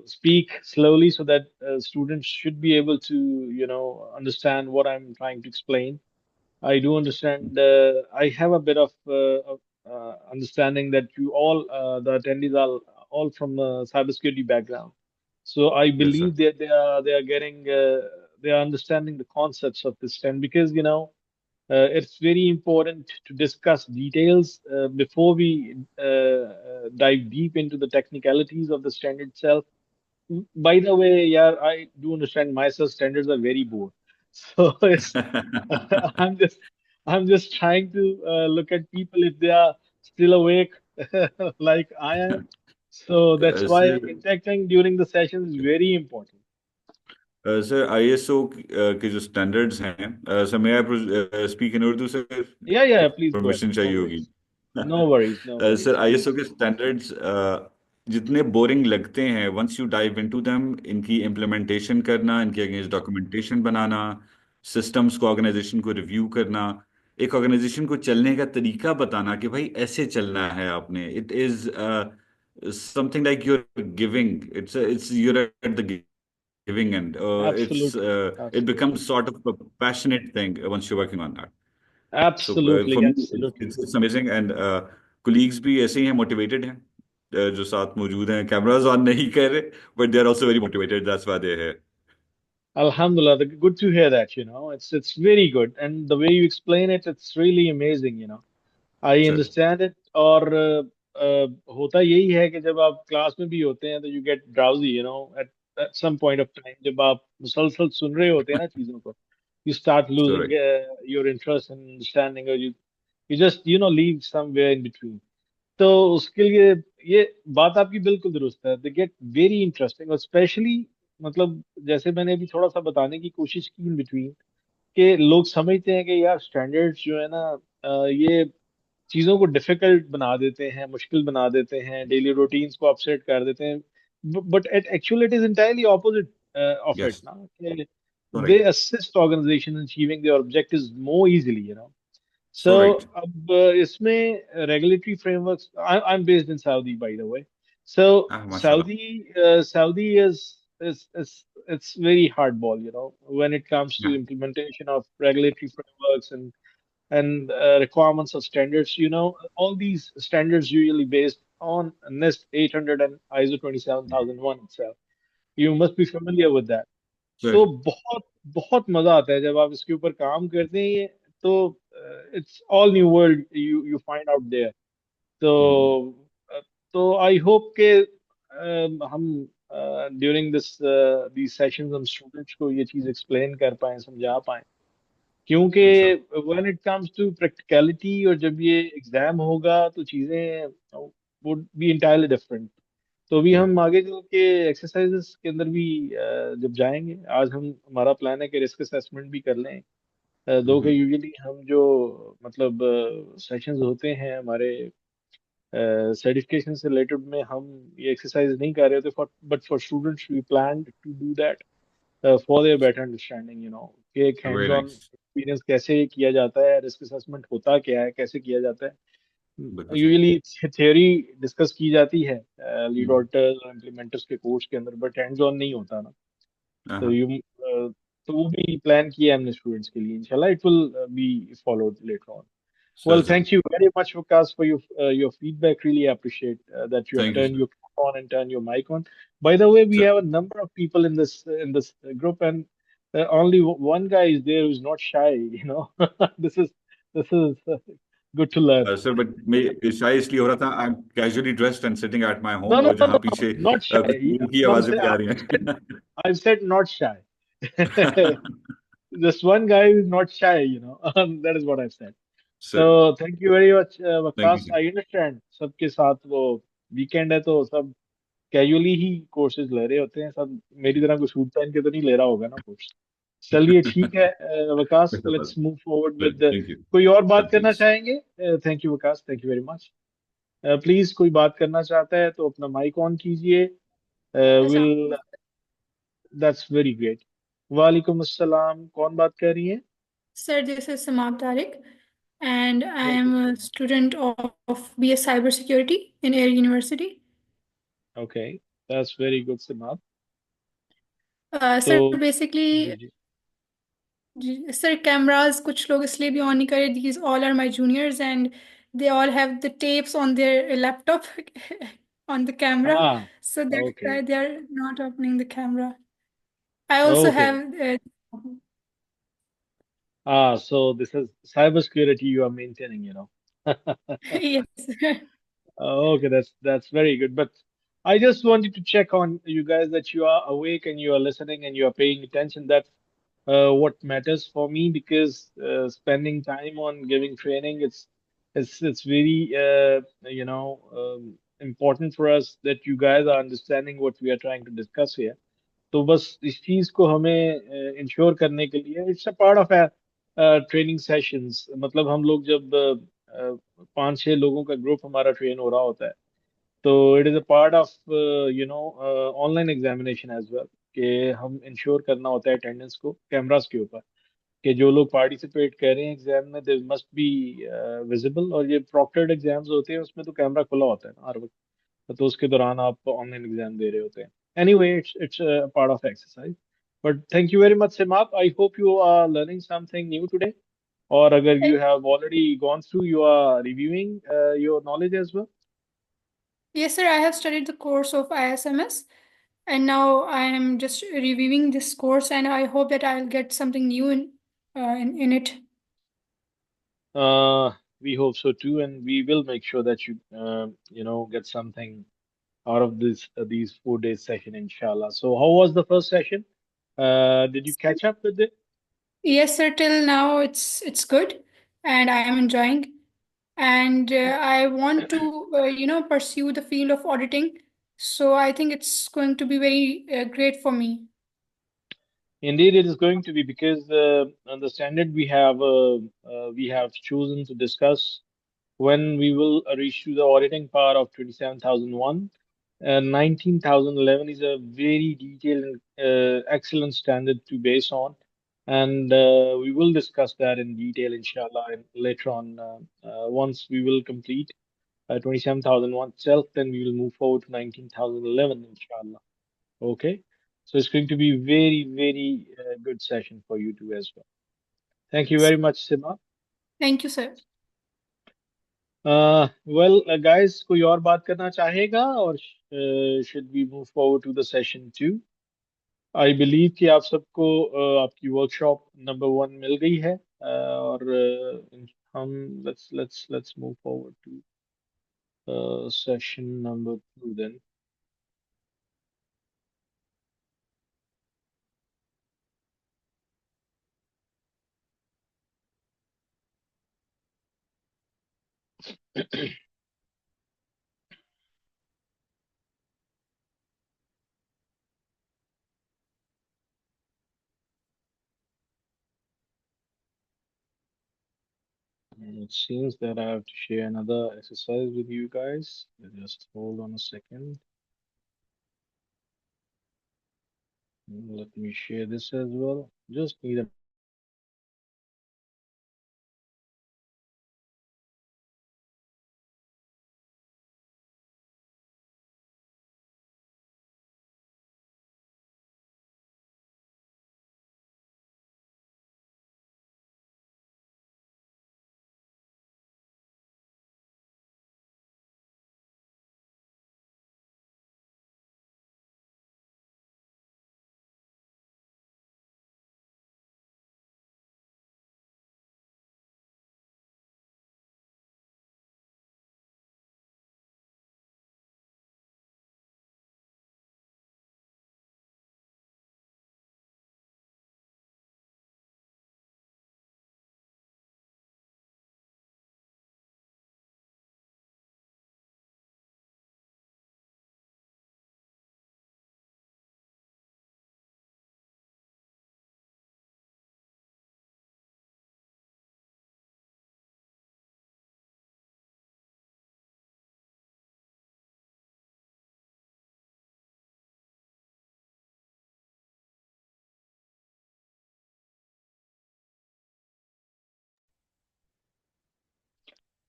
speak slowly so that students should be able to, understand what I'm trying to explain. I do understand. I have a bit of understanding that you all, the attendees, are all from cybersecurity background. So I Yes, sir. believe that they are getting they are understanding the concepts of this stand because it's very important to discuss details before we dive deep into the technicalities of the stand itself. By the way, yeah, I do understand myself standards are very bored. So it's I'm just I'm just trying to look at people if they are still awake like I am. So that's why Sir, interacting during the session is very important. Sir ISO के जो standards हैं sir मैं speak in Urdu sir Yeah, yeah, please go ahead. Permission No चाहिए होगी worries. No worries, no sir worries. ISO Please. के standards जितने boring लगते हैं once you dive into them इनकी इम्प्लीमेंटेशन करना इनके अगेंस्ट डॉक्यूमेंटेशन बनाना सिस्टम्स को ऑर्गेनाइजेशन को रिव्यू करना एक ऑर्गेनाइजेशन को चलने का तरीका बताना कि भाई ऐसे चलना है आपने it is something like your giving it's your at the giving end. Absolutely. It Absolutely. becomes sort of a passionate thing once you're working on that. So for Absolutely. me, Absolutely. it's amazing and colleagues भी ऐसे ही हैं motivated हैं जो साथ मौजूद हैं cameras on नहीं कर रहे but they are also very motivated that's why they're here. Alhamdulillah, good to hear that, it's very good. And the way you explain it, it's really amazing. I Sir, understand it. और होता यही है कि जब आप class में भी होते हैं तो you get drowsy, at some point of time जब आप मुसलसल सुन रहे होते हैं ना चीजों को, you start losing correct. your interest and understanding, or you just leave somewhere in between. तो उसके लिए ये बात आपकी बिल्कुल दुरुस्त है. दे गेट वेरी इंटरेस्टिंग, और स्पेशली मतलब जैसे मैंने अभी थोड़ा सा बताने की कोशिश की इन बिटवीन, कि लोग समझते हैं कि यार स्टैंडर्ड्स जो है ना, ये चीजों को डिफिकल्ट बना देते हैं, मुश्किल बना देते हैं, डेली रूटीन्स को अपसेट कर देते हैं. But at actually it is entirely opposite of it Yes, ना, कि they correct. Assist organisation achieving their objectives more easily. So, Correct. अब इसमें regulatory frameworks. I'm based in Saudi, by the way. So Ah, mashallah. Saudi is it's very hardball, when it comes to Yeah. implementation of regulatory frameworks and requirements of standards. All these standards usually based on NIST 800 and ISO 27001 itself. You must be familiar with that. तो Sir. बहुत बहुत मजा आता है जब आप इसके ऊपर काम करते हैं. तो it's all new world you find out there. तो Hmm. अ, तो आई होप के हम ड्यूरिंग these सेशंस हम स्टूडेंट्स को ये चीज एक्सप्लेन कर पाए, समझा पाए. क्योंकि Inshallah. When it comes to practicality, और जब ये एग्जाम होगा तो चीजें वुड बी इंटायरली डिफरेंट. तो अभी Yeah. हम आगे चल के एक्सरसाइजेस के अंदर भी जब जाएंगे, आज हम हमारा प्लान है कि रिस्क असेसमेंट भी कर लें. दो के Mm-hmm. यूजुअली हम जो मतलब सेशंस होते हैं हमारे सर्टिफिकेशन से रिलेटेड में, हम ये एक्सरसाइज नहीं कर रहे होते, for but for students we plan to do that for their better understanding, कि एक hands Very on nice. Experience कैसे किया जाता है, रिस्क असेसमेंट होता क्या है, कैसे किया जाता है. बिल्कुल सही. यूजुअली थ्योरी डिस्कस की जाती है लीड हम्म. ऑडिटर्स और इम्प्लीमेंटर्स के कोर्स के अंदर, बट हैंड्स ऑन नहीं होता ना. तो हाँ. तो वो भी प्लान किया है हमने स्टूडेंट्स के लिए. इंशाल्लाह it will be followed later on. Sir Well, जरूर. thank you very much, Vikas, for your feedback. Really appreciate that you have thank you turned sir. your camera on and turned your mic on. By the way, we sir have a number of people in this group, and only one guy is there who's not shy. This is good to learn. Sir but मैं शायद इसलिए हो रहा था I am casually dressed and sitting at my No, home no, और no, जहाँ no, no, पीछे not shy. कुछ टीम की I'm आवाजें saying, भी आ रही हैं. I've said not shy. Just one guy who's not shy. That is what I've said. Sir So thank you very much, thank you Vikas. Sir. I understand सबके साथ वो weekend है तो सब कैजुअली ही कोर्सेज ले रहे होते हैं. सब मेरी तरह कोई सूट पहन के तो नहीं ले रहा होगा ना कोर्स. चलिए ठीक है Vikas, let's move forward with. Thank you कोई और सर बात करना प्लीज. चाहेंगे? Thank you Vikas, thank you very much. Please कोई बात करना चाहता है तो अपना माइक ऑन कीजिए. Will Assalamualaikum. That's very great. वालेकुम अस्सलाम. कौन बात कर रही है? Sir, this is Samab Tariq, and I वालेकुम am a अस्सलाम. student of BS Cybersecurity in Air University. Okay, that's very good, Zainab. Sir, तो basically, जी जी. Sir, cameras कुछ लोग इसलिए भी on नहीं करे. These all are my juniors and they all have the tapes on their laptop on the camera. Ah, So that's okay. why they are not opening the camera. I also Okay. have. So this is cybersecurity you are maintaining, you know. Yes. Okay, that's very good. But I just wanted to check on you guys that you are awake and you are listening and you are paying attention. That's what matters for me because spending time on giving training, it's very important for us that you guys are understanding what we are trying to discuss here. तो बस इस चीज को हमें ensure करने के लिए it's a part of training sessions मतलब हम लोग जब 5-6 लोगों का ग्रुप हमारा ट्रेन हो रहा होता है तो it is a part of online examination as well कि हम इंश्योर करना होता है अटेंडेंस को कैमरास के ऊपर कि जो लोग पार्टिसिपेट कर रहे हैं एग्जाम में दे मस्ट बी विजिबल और ये प्रॉक्टर्ड एग्जाम्स होते हैं उसमें तो कैमरा खुला होता है ना हर वक्त तो उसके दौरान आप ऑनलाइन एग्जाम दे रहे होते हैं anyway it's a part of exercise but thank you very much Simap I hope you are learning something new today or agar Uh, you have already gone through you are reviewing your knowledge as well. yes, sir. I have studied the course of ISMS, and now I am just reviewing this course, and I hope that I'll get something new in it. uh, we hope so too and we will make sure that you get something out of this these 4 days session inshallah. So how was the first session? Did you catch up with it? Yes, sir. Till now, it's good, and I am enjoying. And I want to, pursue the field of auditing. So I think it's going to be very great for me. Indeed, it is going to be because on the standard we have chosen to discuss when we will reach to the auditing part of 27,001. 19,011 is a very detailed and excellent standard to base on, and we will discuss that in detail, inshallah, and later on. Once we will complete 27,001 itself, then we will move forward to 19,011, inshallah. Okay, so it's going to be very, very good session for you too as well. Thank you very much, Sima. Thank you, sir. Well, guys, कोई और बात करना चाहेगा और should we move forward to the session 2? I believe कि आप सबको आपकी वर्कशॉप नंबर 1 मिल गई है और हम let's move forward to session number 2 then. It seems that I have to share another exercise with you guys. Just hold on a second. Let me share this as well. Just need a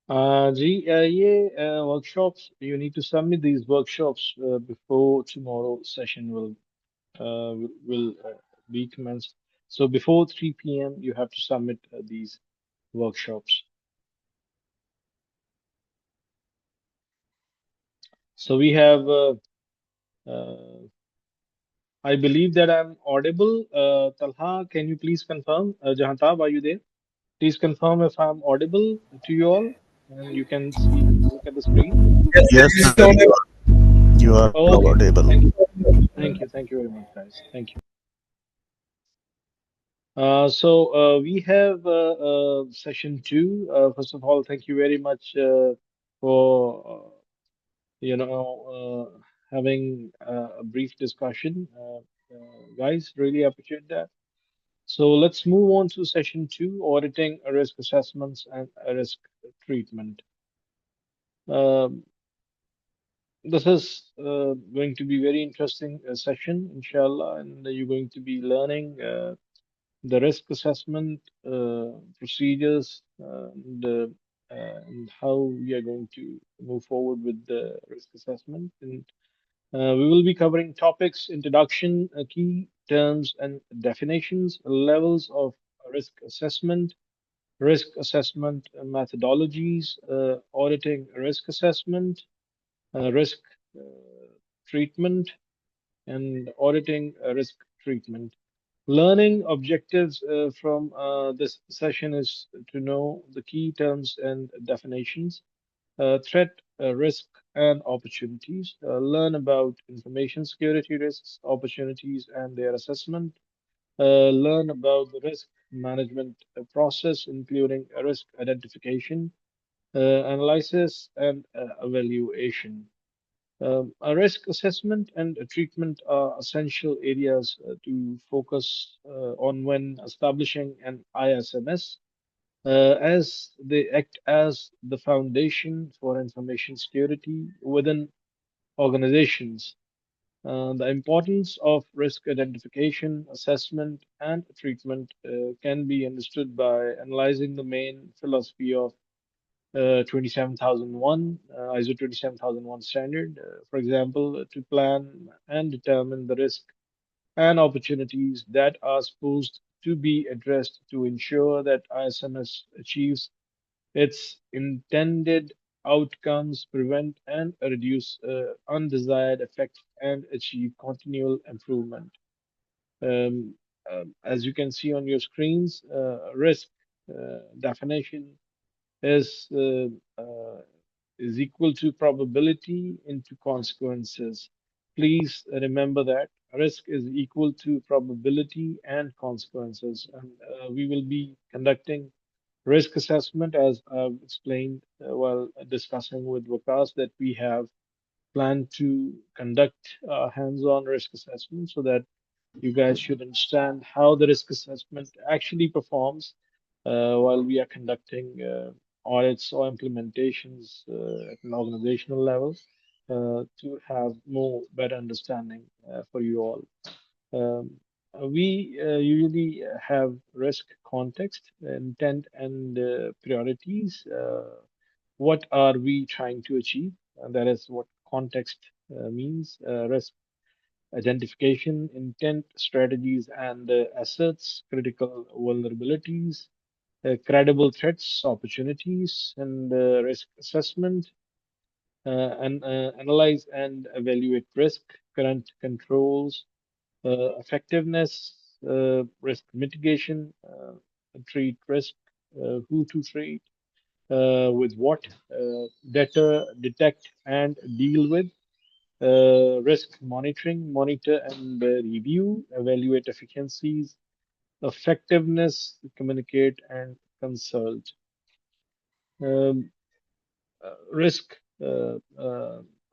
जी ये workshops you need to submit these workshops before tomorrow session will be commenced. So before 3 p.m., you have to submit these workshops. So we have, I believe that I'm audible. Talha, can you please confirm? Jahantab, are you there? Please confirm if I'm audible to you all, and you can see, look at the screen. Yes, Yes, it's sir, only you are Okay, audible. thank you very much, guys. Thank you. We have session two. First of all, thank you very much for you know having a brief discussion, guys. Really appreciate that. So let's move on to session two: auditing risk assessments and risk treatment. Um, this is going to be very interesting session, inshallah, and you're going to be learning the risk assessment procedures and how we are going to move forward with the risk assessment. And we will be covering topics, introduction, key terms and definitions, levels of risk assessment methodologies, auditing risk assessment, risk uh, treatment, and auditing risk treatment. Learning objectives from this session is to know the key terms and definitions, threat, risk, and opportunities. Learn about information security risks, opportunities, and their assessment. Learn about the risk management process, including risk identification, analysis, and evaluation. A risk assessment and a treatment are essential areas to focus on when establishing an ISMS, as they act as the foundation for information security within organizations. The importance of risk identification, assessment, and treatment can be understood by analyzing the main philosophy of 27001, ISO 27001 standard. For example, to plan and determine the risk and opportunities that are supposed to be addressed to ensure that ISMS achieves its intended outcomes, prevent and reduce undesired effects, and achieve continual improvement. Um, as you can see on your screens, risk definition is uh, uh, is equal to probability into consequences. Please remember that risk is equal to probability and consequences. And we will be conducting risk assessment as I've explained while discussing with Vikas that we have planned to conduct hands-on risk assessment so that you guys should understand how the risk assessment actually performs while we are conducting audits or implementations at an organizational level to have more better understanding for you all. Um, we usually have risk context, intent, and priorities. What are we trying to achieve? And that is what context means. Risk identification, intent, strategies, and assets, critical vulnerabilities, credible threats, opportunities, and risk assessment, and analyze and evaluate risk, current controls, effectiveness, risk mitigation, treat risk, who to treat, with what, detect and deal with, risk monitoring, monitor and review, evaluate efficiencies, effectiveness, communicate and consult. Um, Risk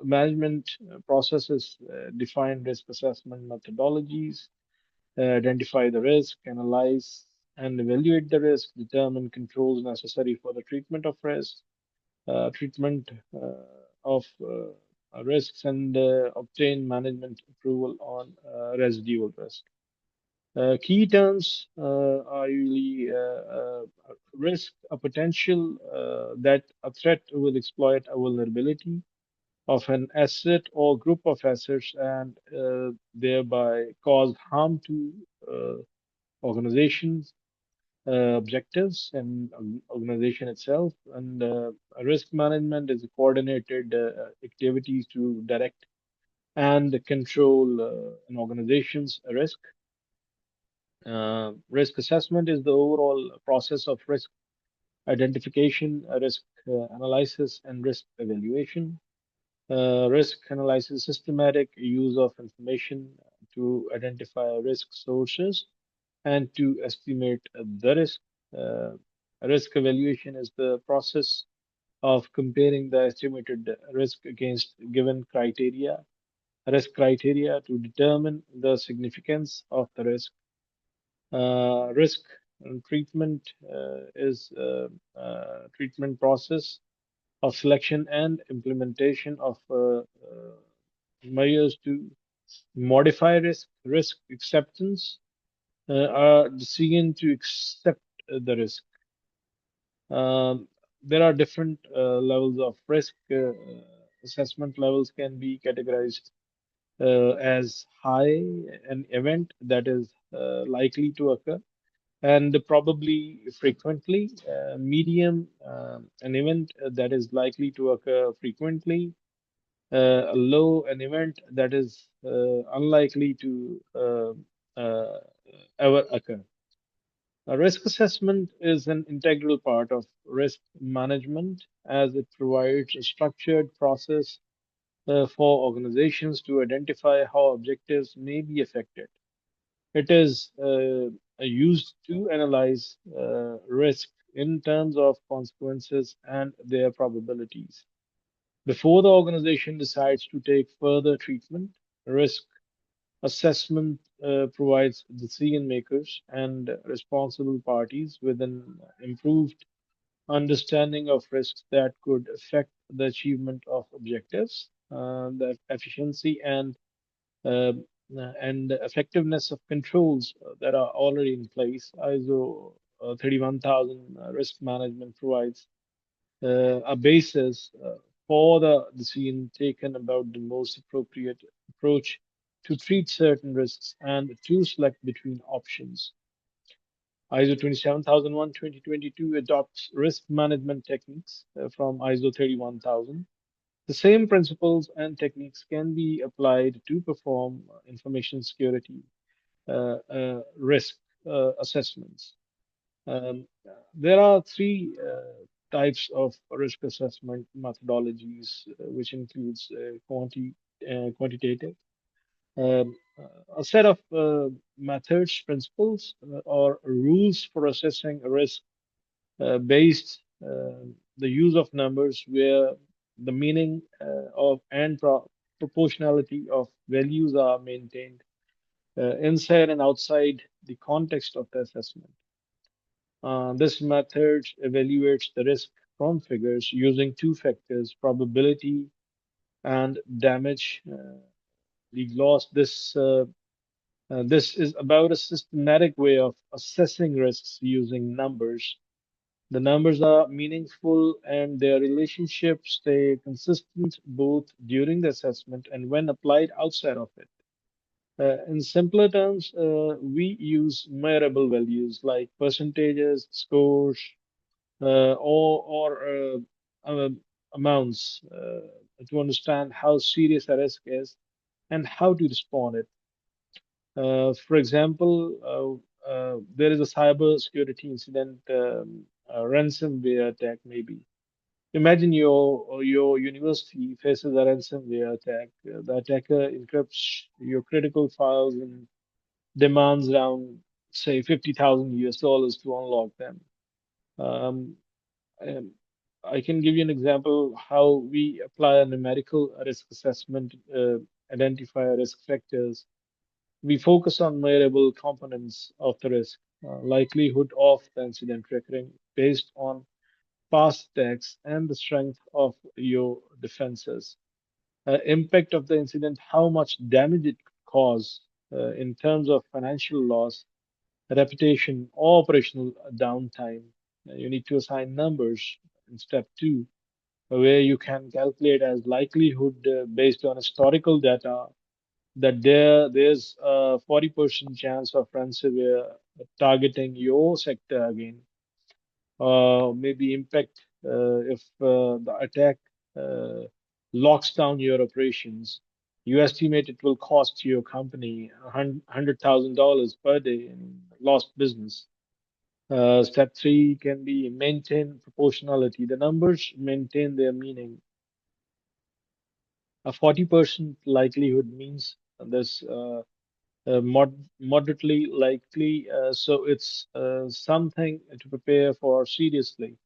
management processes define risk assessment methodologies, identify the risk, analyze and evaluate the risk, determine controls necessary for the treatment of risk, treatment of risks, and obtain management approval on residual risk. Key terms are usually risk, a potential that a threat will exploit a vulnerability of an asset or group of assets and thereby cause harm to organizations, objectives, and organization itself. And risk management is a coordinated activities to direct and control an organization's risk. Risk assessment is the overall process of risk identification, risk analysis, and risk evaluation. Risk analysis, systematic use of information to identify risk sources and to estimate the risk. Uh, Risk evaluation is the process of comparing the estimated risk against given criteria, risk criteria to determine the significance of the risk. Risk and treatment is treatment process of selection and implementation of measures to modify risk. Risk acceptance are decision to accept the risk. There are different levels of risk. Assessment levels can be categorized as high, an event that is likely to occur, and probably frequently, medium, an event that is likely to occur frequently, low, an event that is unlikely to uh, ever occur. A risk assessment is an integral part of risk management as it provides a structured process for organizations to identify how objectives may be affected. It is used to analyze risk in terms of consequences and their probabilities. Before the organization decides to take further treatment, risk assessment provides decision makers and responsible parties with an improved understanding of risks that could affect the achievement of objectives, the efficiency uh, and the effectiveness of controls that are already in place. ISO 31000 risk management provides a basis for the decision taken about the most appropriate approach to treat certain risks and to select between options. ISO 27001:2022 adopts risk management techniques from ISO 31000. The same principles and techniques can be applied to perform information security risk assessments. Um, there are three types of risk assessment methodologies, which includes quantitative, a set of methods, principles, or rules for assessing a risk based the use of numbers where the meaning of and proportionality of values are maintained inside and outside the context of the assessment. This method evaluates the risk from figures using two factors, probability and damage league loss. This is about a systematic way of assessing risks using numbers. The numbers are meaningful and their relationships stay consistent both during the assessment and when applied outside of it. In simpler terms, we use measurable values like percentages, scores, or amounts to understand how serious a risk is and how to respond it. For example, there is a cyber security incident, a ransomware attack, maybe. Imagine your university faces a ransomware attack. The attacker encrypts your critical files and demands around, say, $50,000 to unlock them. Um, um, I can give you an example how we apply a numerical risk assessment, identify risk factors. We focus on measurable components of the risk, likelihood of the incident recurring based on past attacks and the strength of your defenses. Impact of the incident, how much damage it could cause in terms of financial loss, reputation, or operational downtime. You need to assign numbers in step two, where you can calculate as likelihood based on historical data that there's a 40% chance of ransomware targeting your sector again, maybe impact if the attack uh, locks down your operations. You estimate it will cost your company $100,000 per day in lost business. Step three can be maintain proportionality. The numbers maintain their meaning. A 40% likelihood means this moderately likely, so it's something to prepare for seriously.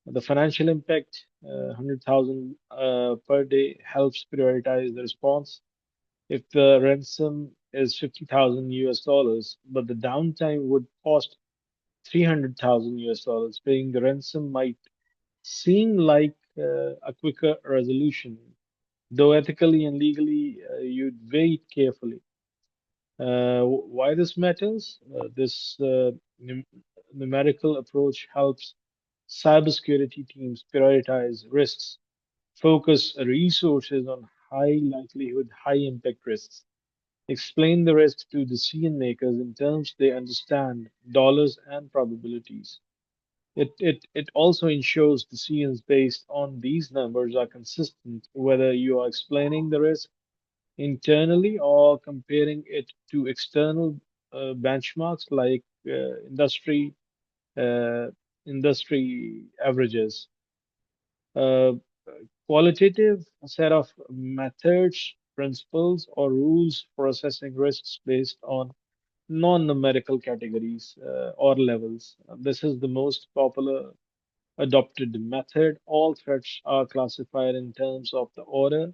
The financial impact, 100,000 per day, helps prioritize the response. If the ransom is 50,000 US dollars, but the downtime would cost 300,000 US dollars, paying the ransom might seem like a quicker resolution, though ethically and legally you'd weigh it carefully. Why this matters? This numerical approach helps cybersecurity teams prioritize risks, focus resources on high likelihood, high impact risks, explain the risks to decision makers in terms they understand, dollars and probabilities. It also ensures decisions based on these numbers are consistent, whether you are explaining the risk internally or comparing it to external benchmarks like uh, industry averages. Uh, Qualitative set of methods, principles, or rules for assessing risks based on non-numerical categories or levels. This is the most popular adopted method. All threats are classified in terms of the order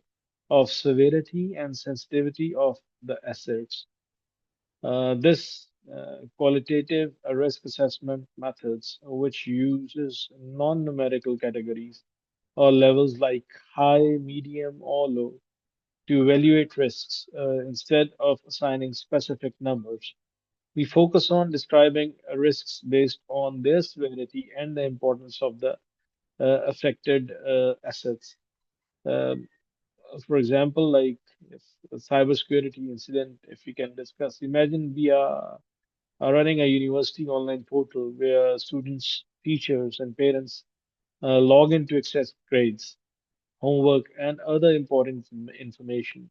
of severity and sensitivity of the assets. This qualitative risk assessment methods, which uses non-numerical categories or levels like high, medium, or low to evaluate risks instead of assigning specific numbers. We focus on describing risks based on their severity and the importance of the affected assets. Um, for example, like if a cybersecurity incident, if we can discuss, imagine we are running a university online portal where students, teachers, and parents log in to access grades, homework, and other important information.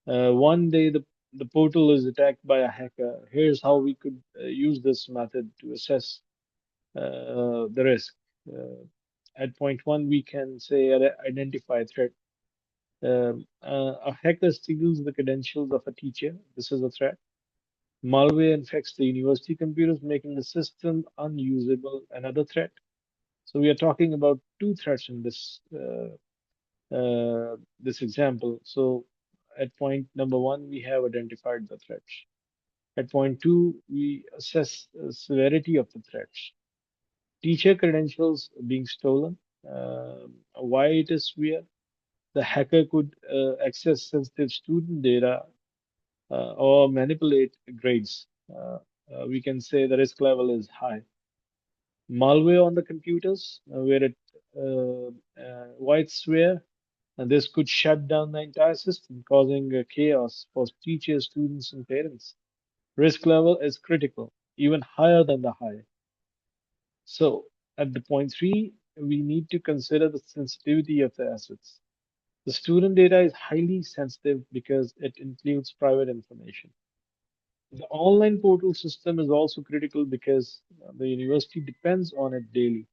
One day, the portal is attacked by a hacker. Here's how we could use this method to assess the risk. Uh, at point one, we can say identify threat. A hacker steals the credentials of a teacher. This is a threat. Malware infects the university computers, making the system unusable. Another threat. So we are talking about two threats in this example. So at point number one, we have identified the threats. At point two, we assess the severity of the threats. Teacher credentials being stolen. Why it is severe? The hacker could access sensitive student data or manipulate grades. We can say the risk level is high. Malware on the computers, where it why it's severe, and this could shut down the entire system, causing chaos for teachers, students, and parents. Risk level is critical, even higher than the high. So at the point three, we need to consider the sensitivity of the assets. The student data is highly sensitive because it includes private information. The online portal system is also critical because the university depends on it daily.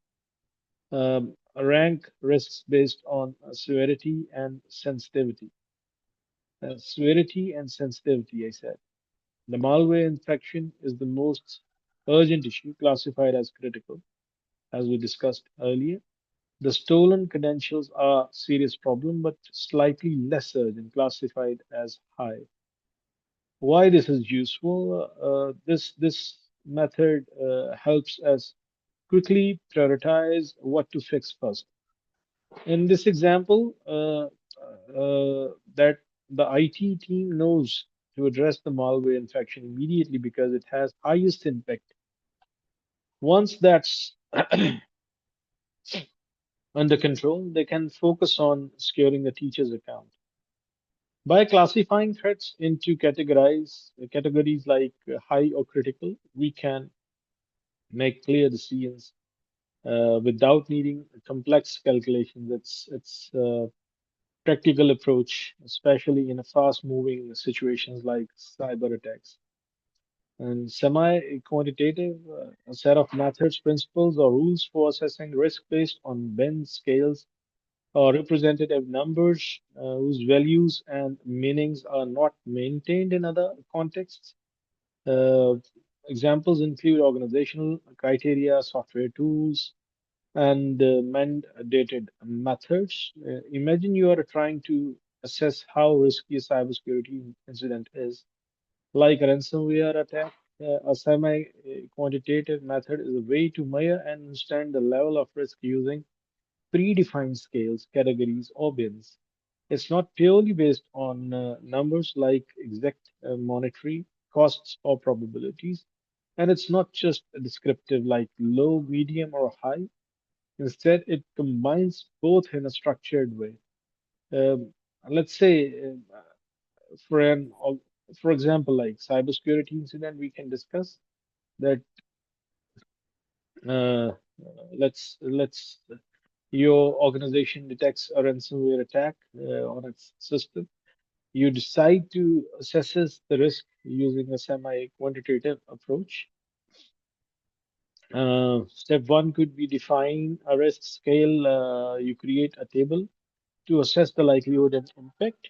Rank risks based on severity and sensitivity. Severity and sensitivity, I said. The malware infection is the most urgent issue, classified as critical, as we discussed earlier. The stolen credentials are a serious problem, but slightly less urgent, classified as high. Why this is useful? This method helps us quickly prioritize what to fix first. In this example, that the IT team knows to address the malware infection immediately because it has highest impact. Once that's under control, they can focus on securing the teacher's account. By classifying threats into categories like high or critical, we can make clear decisions without needing complex calculations. It's practical approach, especially in a fast-moving situations like cyber attacks. And semi-quantitative, a set of methods, principles, or rules for assessing risk based on Venn scales or representative numbers whose values and meanings are not maintained in other contexts. Uh, Examples include organizational criteria, software tools, and mandated methods. Imagine you are trying to assess how risky a cybersecurity incident is, like a ransomware attack. A semi-quantitative method is a way to measure and understand the level of risk using predefined scales, categories, or bins. It's not purely based on numbers like exact monetary costs or probabilities. And it's not just descriptive like low, medium, or high. Instead, it combines both in a structured way. Um, let's say, for an, for example, like cybersecurity incident, we can discuss that. Let's your organization detects a ransomware attack on its system. You decide to assess the risk using a semi-quantitative approach. Step one could be define a risk scale. You create a table to assess the likelihood and impact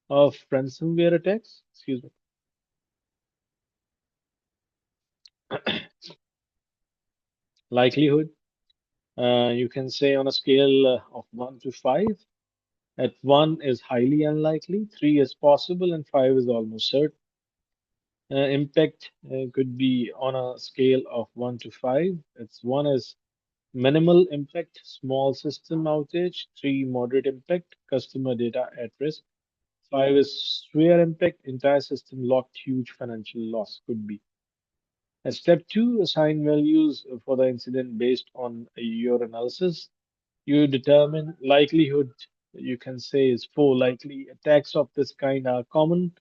of ransomware attacks. Excuse me. Likelihood. You can say on a scale of 1 to 5. At 1 is highly unlikely, 3 is possible, and 5 is almost certain. Impact could be on a scale of 1 to 5. It's 1 is minimal impact, small system outage, 3 moderate impact, customer data at risk. 5 is severe impact, entire system locked, huge financial loss could be. And step 2, assign values for the incident based on your analysis. You determine likelihood, you can say is 4. Likely attacks of this kind are common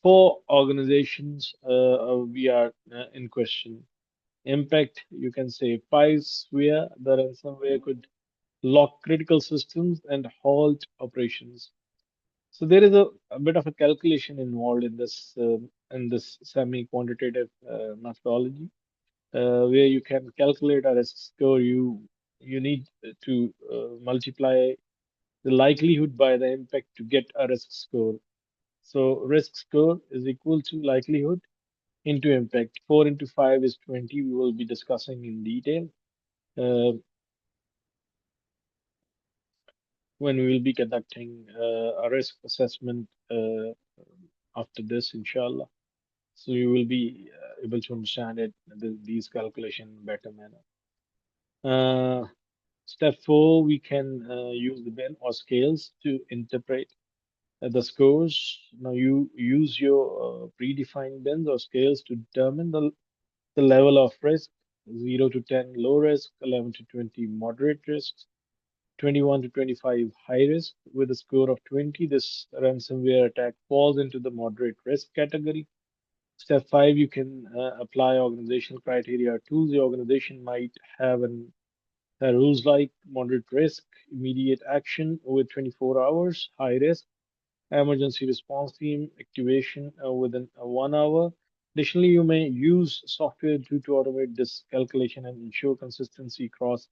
for organizations we are in question. Impact, you can say 5, where the ransomware could lock critical systems and halt operations. So there is a bit of a calculation involved in this semi-quantitative methodology, where you can calculate a risk score. You need to multiply the likelihood by the impact to get a risk score. So risk score is equal to likelihood into impact. 4 into 5 is 20. We will be discussing in detail uh, when we will be conducting a risk assessment after this, inshallah. So you will be able to understand these calculations in better manner. Uh, Step 4, we can use the bin or scales to interpret the scores. Now you use your predefined bins or scales to determine the level of risk. 0 to 10 low risk, 11 to 20 moderate risk, 21 to 25 high risk. With a score of 20, this ransomware attack falls into the moderate risk category. Step 5, you can apply organizational criteria or tools. The organization might have rules like moderate risk, immediate action with 24 hours, high risk, emergency response team activation within 1 hour. Additionally, you may use software to automate this calculation and ensure consistency across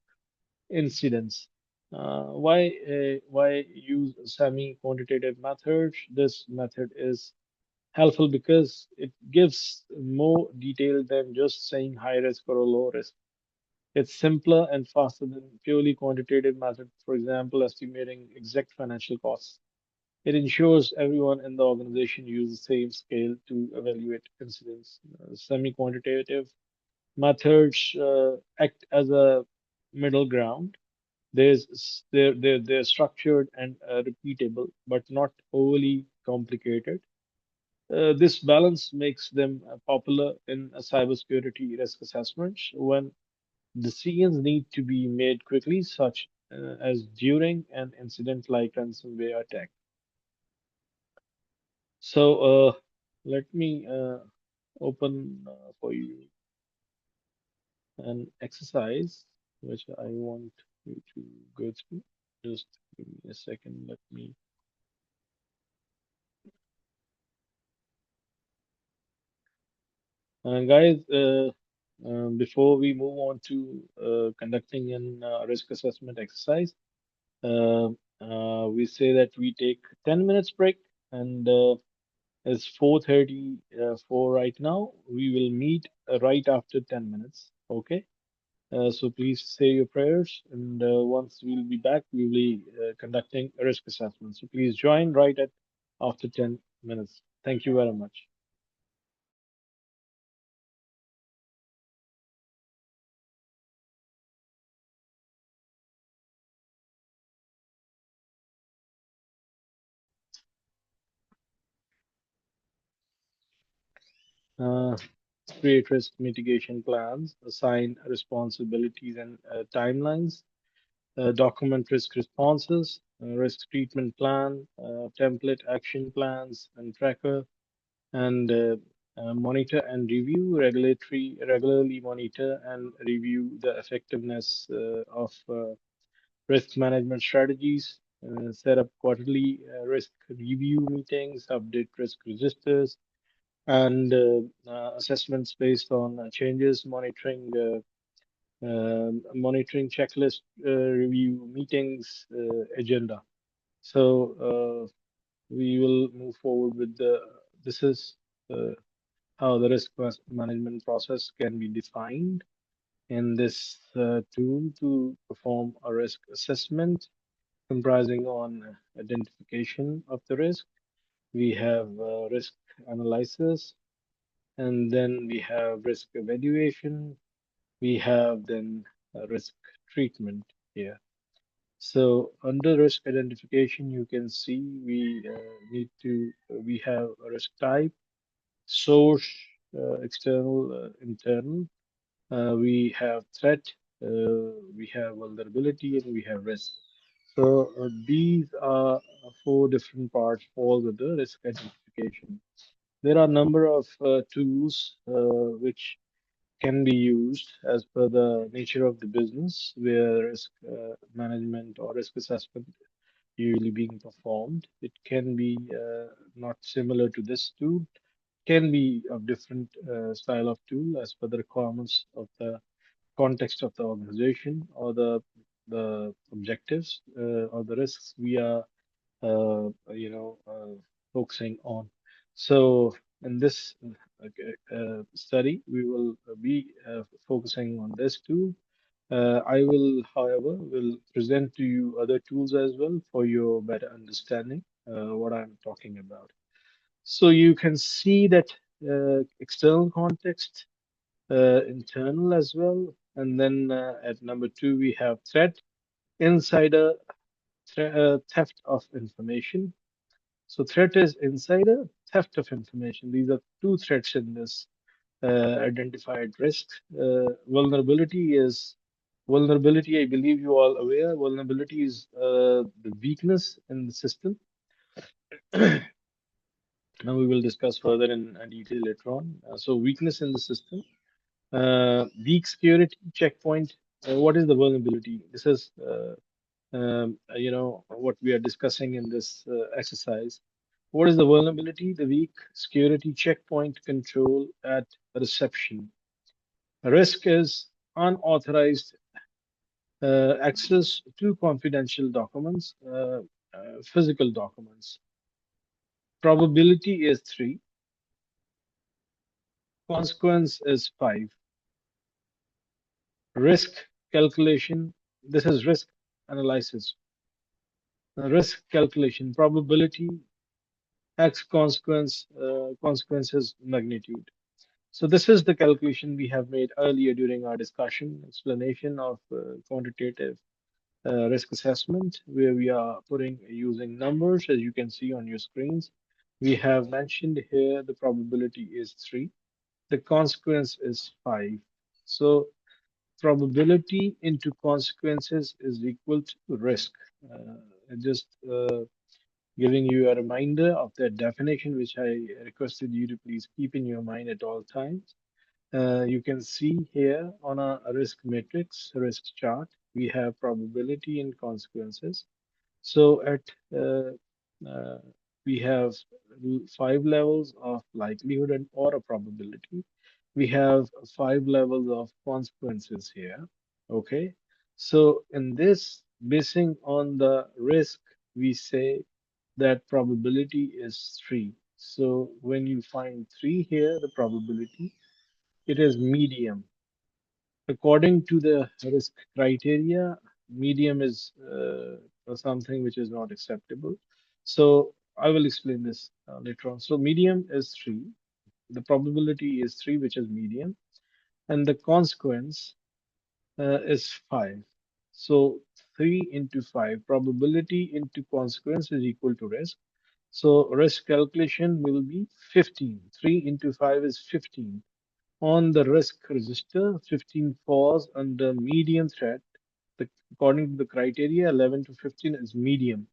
incidents. Why use semi-quantitative methods? This method is helpful because it gives more detail than just saying high risk or low risk. It's simpler and faster than purely quantitative method, for example, estimating exact financial costs. It ensures everyone in the organization uses the same scale to evaluate incidents. Semi-quantitative methods act as a middle ground. They're structured and repeatable, but not overly complicated. This balance makes them popular in cybersecurity risk assessments when decisions need to be made quickly, such as during an incident like ransomware attack. So let me open for you an exercise which I want you to go through. Just give me a second. Let me. Guys, before we move on to conducting an risk assessment exercise, uh, we say that we take 10 minutes break, and it's 4:30 for right now. We will meet right after 10 minutes. Okay. So please say your prayers, and once we'll be back, we'll be conducting a risk assessment. So please join right at after 10 minutes. Thank you very much. Uh, Create risk mitigation plans, assign responsibilities and timelines, document risk responses, risk treatment plan, template action plans, and tracker, and monitor and review regularly monitor and review the effectiveness of risk management strategies, set up quarterly risk review meetings, update risk registers, and assessments based on changes, monitoring checklist, review meetings, agenda. So we will move forward with the. This is uh, how the management process can be defined in this tool to perform a risk assessment comprising on identification of the risk. We have risk analysis, and then we have risk evaluation. We have then risk treatment here. So under risk identification, you can see we have a risk type, source, external, internal. We have threat, we have vulnerability, and we have risk. So these are four different parts fall with the risk identification. There are a number of tools which can be used as per the nature of the business where risk management or risk assessment usually being performed. It can be not similar to this tool, can be of different style of tool as per the requirements of the context of the organization or the objectives or the risks we are focusing on. So in this study, we will be focusing on this tool. I will, however, will present to you other tools as well for your better understanding what I'm talking about. So you can see that external context, internal as well, and then at number two we have threat, insider, theft of information. So threat is insider, theft of information. These are two threats in this identified risk. Vulnerability. I believe you all aware. Vulnerability is the weakness in the system. Now we will discuss further in detail later on. So weakness in the system, weak security checkpoint. What is the vulnerability? This is what we are discussing in this exercise. What is the vulnerability? The weak security checkpoint control at reception. Risk is unauthorized access to confidential documents, physical documents. Probability is 3, consequence is 5. Risk calculation, this is risk analysis. Risk calculation, probability, X consequences magnitude. So this is the calculation we have made earlier during our discussion, explanation of quantitative risk assessment, where we are putting using numbers, as you can see on your screens. We have mentioned here the probability is 3, the consequence is 5. So probability into consequences is equal to risk. Just giving you a reminder of the definition, which I requested you to please keep in your mind at all times. You can see here on a risk matrix, risk chart, we have probability and consequences. So at uh, we have five levels of likelihood and or a probability. We have five levels of consequences here. Okay. So in this, basing on the risk, we say that probability is three. So when you find three here, the probability, it is medium. According to the risk criteria, medium is something which is not acceptable. So I will explain this later on. So medium is three. The probability is three, which is medium, and the consequence is five. So three into five, probability into consequence is equal to risk. So risk calculation will be 15. 3 into 5 is 15. On the risk register, 15 falls under medium threat. According to the criteria, 11 to 15 is medium.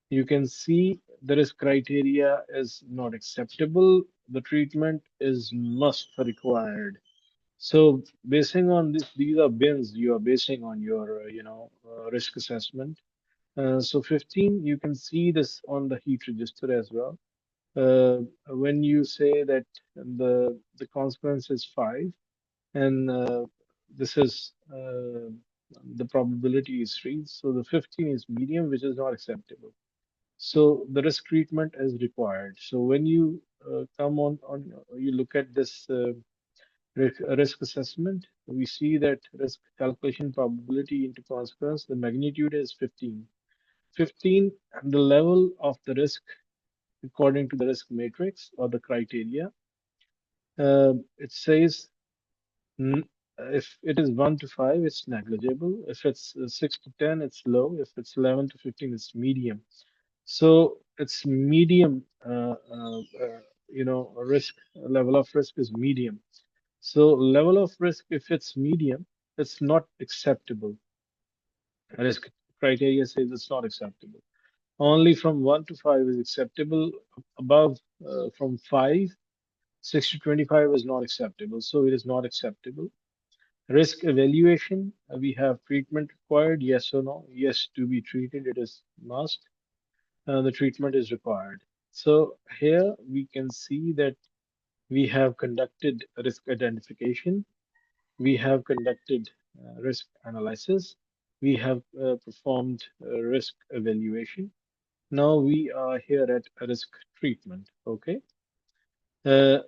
You can see the risk criteria is not acceptable. The treatment is must required. So basing on this, these are bins you are basing on your, risk assessment. So 15, you can see this on the heat register as well. When you say that the consequence is five, and this is the probability is three, so the 15 is medium, which is not acceptable. So the risk treatment is required. So when you come on you look at this risk assessment, we see that risk calculation probability into consequence, the magnitude is 15. 15, the level of the risk according to the risk matrix or the criteria. It says if it is 1 to 5, it's negligible. If it's 6 to 10, it's low. If it's 11 to 15, it's medium. So it's medium, risk level of risk is medium. So level of risk, if it's medium, it's not acceptable. Risk criteria says it's not acceptable. Only from 1 to 5 is acceptable. Above from 5, 6 to 25 is not acceptable. So it is not acceptable. Risk evaluation, we have treatment required, yes or no? Yes, to be treated, it is must. The treatment is required. So here we can see that we have conducted risk identification, we have conducted risk analysis, we have performed risk evaluation. Now we are here at risk treatment, okay? Uh,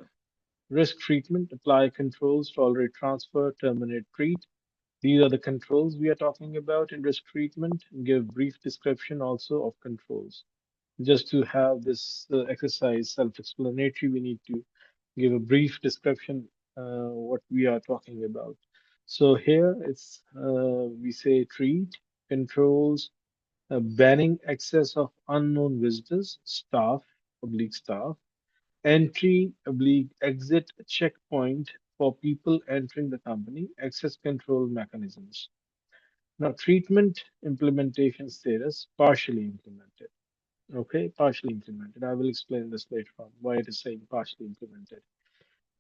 Risk treatment, apply controls, tolerate transfer, terminate, treat. These are the controls we are talking about in risk treatment. Give brief description also of controls. Just to have this exercise self-explanatory, we need to give a brief description what we are talking about. So here it's we say treat, controls, banning access of unknown visitors, staff, oblique staff, entry oblique exit checkpoint for people entering the company, access control mechanisms. Now, treatment implementation status partially implemented. Okay, partially implemented. I will explain this later on why it is saying partially implemented.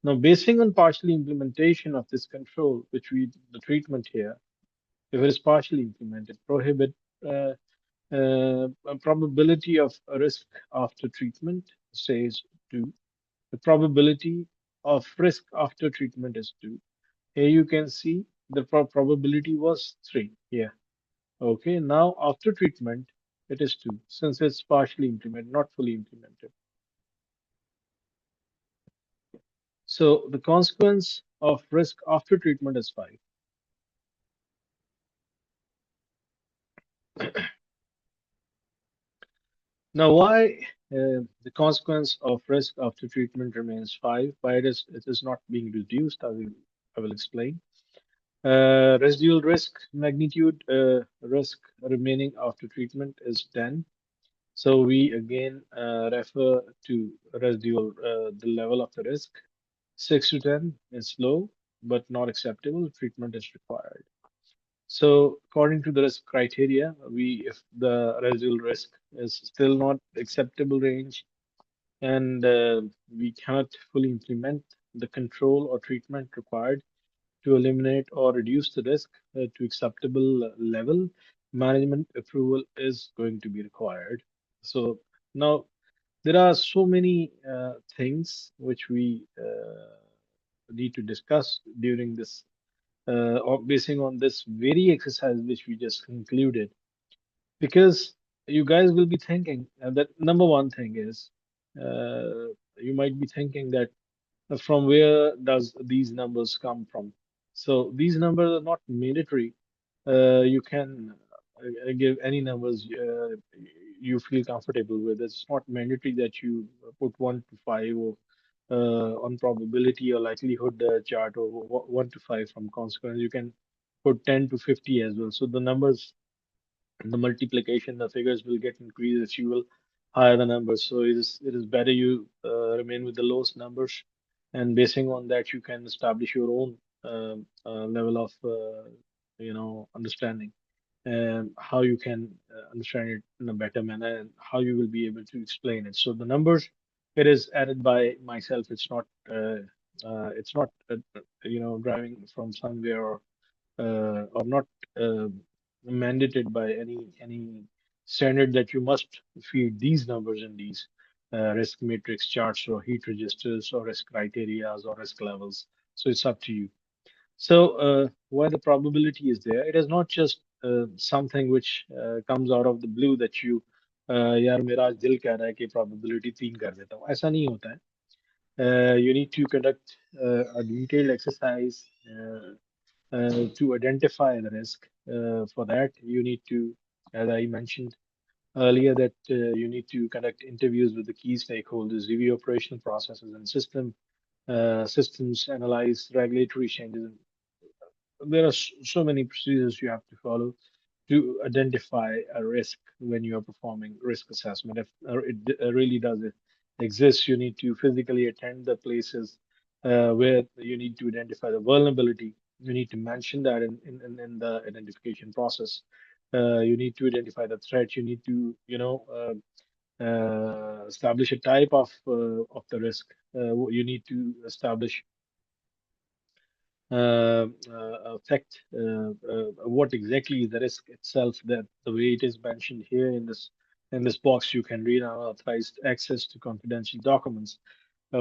Now, basing on partially implementation of this control, which we the treatment here, if it is partially implemented, prohibit a probability of a risk after treatment says 2. The probability of risk after treatment is 2. Here you can see the probability was 3 here. Okay, now after treatment, it is 2, since it's partially implemented, not fully implemented. So the consequence of risk after treatment is 5. Now, why the consequence of risk after treatment remains 5? Why it is not being reduced? I will explain. Residual risk magnitude risk remaining after treatment is 10. So we again refer to residual the level of the risk. 6 to 10 is low but not acceptable. Treatment is required. So according to the risk criteria, if the residual risk is still not acceptable range, and we cannot fully implement the control or treatment required to eliminate or reduce the risk to acceptable level, management approval is going to be required. So now there are so many things which we need to discuss during this, or basing on this very exercise which we just concluded, because you guys will be thinking that number one thing is, you might be thinking that from where does these numbers come from? So these numbers are not mandatory. You can give any numbers you feel comfortable with. It's not mandatory that you put 1 to 5 or on probability or likelihood chart, or 1 to 5 from consequence. You can put 10 to 50 as well. So the numbers, the multiplication, the figures will get increased as you will higher the numbers. So it is better you remain with the lowest numbers, and basing on that, you can establish your own level of understanding, and how you can understand it in a better manner, and how you will be able to explain it. So the numbers, it is added by myself. It's not driving from somewhere, or not uh, mandated by any standard that you must feed these numbers in these risk matrix charts or heat registers or risk criteria or risk levels. So it's up to you. So why the probability is there? It is not just something which comes out of the blue that you यार मेरा आज दिल कह रहा है कि probability 3 कर देता हूँ, ऐसा नहीं होता है. You need to conduct a detailed exercise to identify the risk. For that, you need to, as I mentioned earlier, that you need to conduct interviews with the key stakeholders, review operational processes and systems, analyze regulatory changes. There are so many procedures you have to follow to identify a risk when you are performing risk assessment. If it really does it exist, you need to physically attend the places where you need to identify the vulnerability. You need to mention that in the identification process. You need to identify the threat. You need to, establish a type of the risk. You need to establish affect what exactly is the risk itself, that the way it is mentioned here in this box. You can read unauthorized access to confidential documents,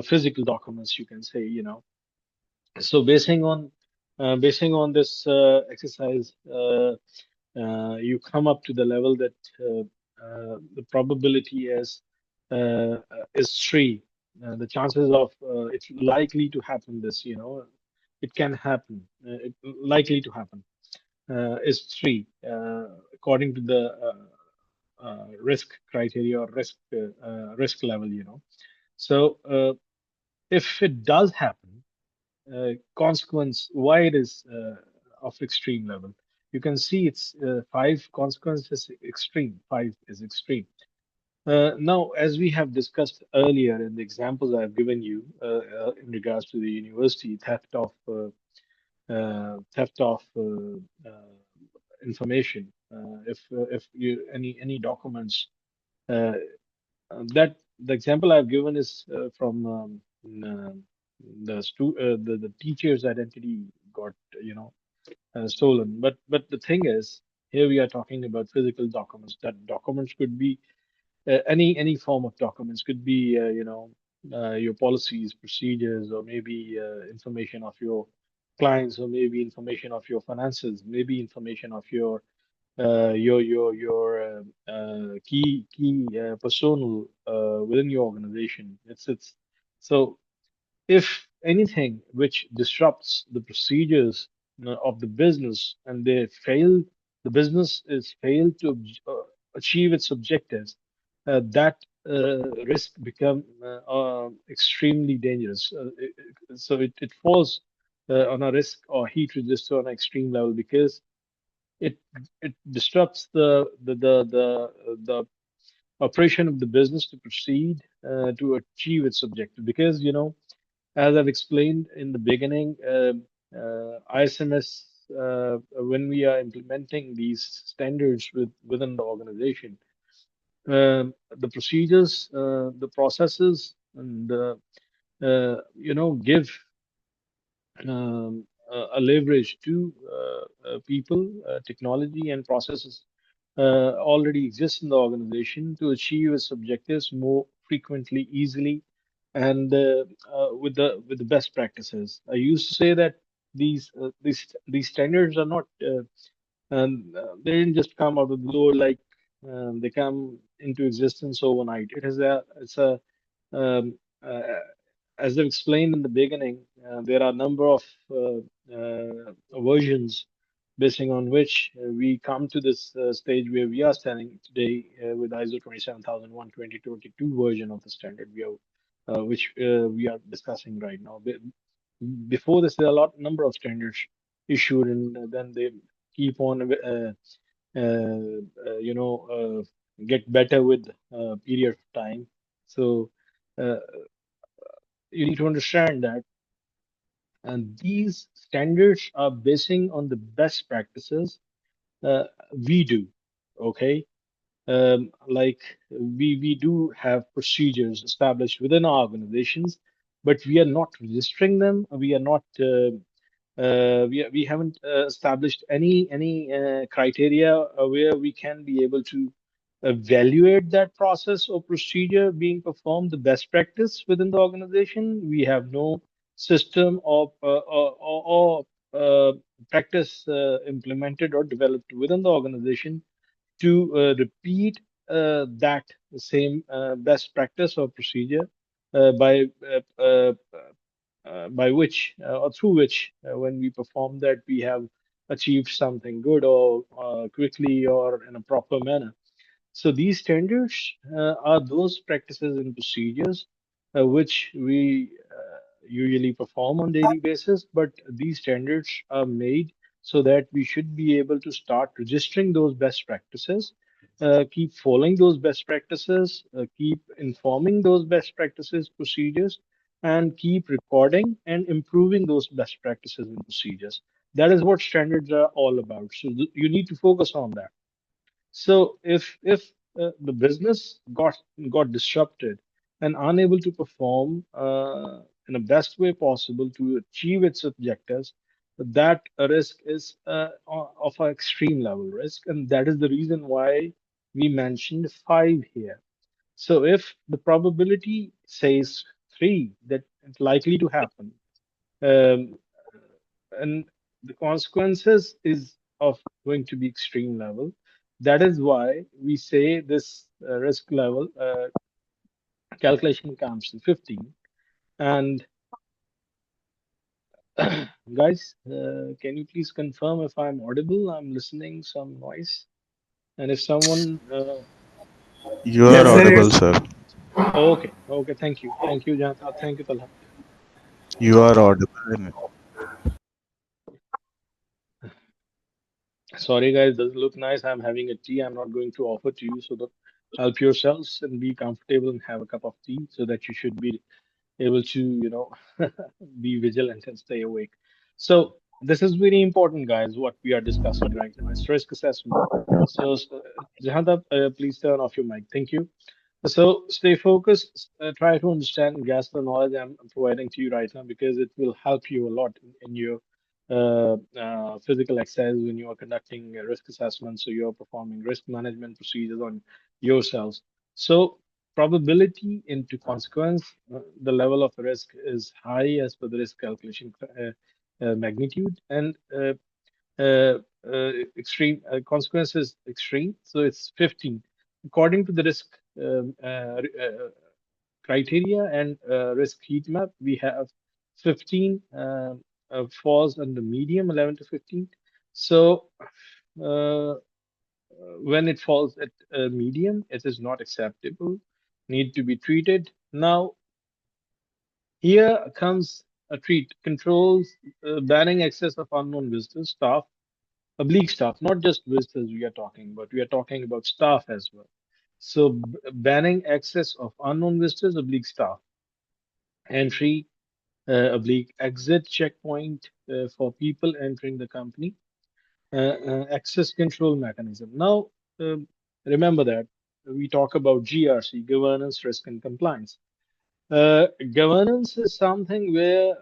physical documents, you can say. So basing on this exercise, you come up to the level that the probability is 3. The chances of it's likely to happen, this, it can happen, it likely to happen, is 3, according to the risk criteria or risk level. So if it does happen, consequence, why it is of extreme level. You can see it's 5 consequences extreme. 5 is extreme. Now, as we have discussed earlier in the examples I've given you in regards to the university theft of information, if you any documents, uh, that the example I've given is from the teacher's identity got stolen. But the thing is, here we are talking about physical documents. That documents could be any form of documents. Could be your policies, procedures, or maybe information of your clients, or maybe information of your finances, maybe information of your key personnel within your organization. It's so if anything which disrupts the procedures of the business, and the business is failed to achieve its objectives, that risk become extremely dangerous. So it falls on a risk or heat register on an extreme level, because it it disrupts the operation of the business to proceed to achieve its objective. Because as I've explained in the beginning, ISMS when we are implementing these standards within the organization, the procedures, the processes, and give a leverage to people, technology, and processes already exist in the organization to achieve its objectives more frequently, easily, and with the best practices. I used to say that these standards are not they didn't just come out of the blue like they come into existence overnight. It's a um, uh, as I've explained in the beginning, there are a number of versions basing on which we come to this stage where we are standing today with ISO 27001 2022 version of the standard which we are discussing right now. Before this, there are a number of standards issued, and then they keep on, get better with period of time. So uh, you need to understand that, and these standards are basing on the best practices uh, we do. Okay, like we do have procedures established within our organizations, but we are not registering them. We are not. We haven't established any criteria where we can be able to evaluate that process or procedure being performed, the best practice within the organization. We have no system or practice implemented or developed within the organization to repeat that same best practice or procedure by which or through which, when we perform that, we have achieved something good or quickly or in a proper manner. So these standards are those practices and procedures which we usually perform on daily basis, but these standards are made so that we should be able to start registering those best practices, keep following those best practices, keep informing those best practices, procedures, and keep recording and improving those best practices and procedures. That is what standards are all about. So you need to focus on that. So if the business got disrupted and unable to perform in the best way possible to achieve its objectives, that risk is of an extreme level risk, and that is the reason why we mentioned five here. So if the probability says three that it's likely to happen, um, and the consequences is of going to be extreme level. That is why we say this risk level calculation comes to 15. And guys, can you please confirm if I'm audible? I'm listening some noise. And if someone, You are Yes, sir. audible, Yes. sir. okay, thank you, Janta, thank you, Talha. You are audible. Sorry, guys, doesn't look nice. I'm having a tea. I'm not going to offer to you, so that help yourselves and be comfortable and have a cup of tea so that you should be able to, be vigilant and stay awake. So this is very important, guys, what we are discussing right now. It's risk assessment. So Jahanta, please turn off your mic. Thank you. So stay focused. Try to understand and grasp the knowledge I'm providing to you right now because it will help you a lot in your physical exercise when you are conducting a risk assessments or you're performing risk management procedures on yourselves. So probability into consequence, the level of risk is high as per the risk calculation magnitude, and extreme consequences extreme. So it's 15 according to the risk criteria and risk heat map. We have 15 falls under medium, 11 to 15. So uh, when it falls at medium, it is not acceptable, need to be treated. Now, here comes a treat controls, banning access of unknown visitors, staff, oblique staff, not just visitors we are talking about. We are talking about staff as well. So banning access of unknown visitors, oblique staff, entry, oblique exit checkpoint for people entering the company, access control mechanism. Now, um, remember that we talk about GRC, governance, risk, and compliance. Governance is something where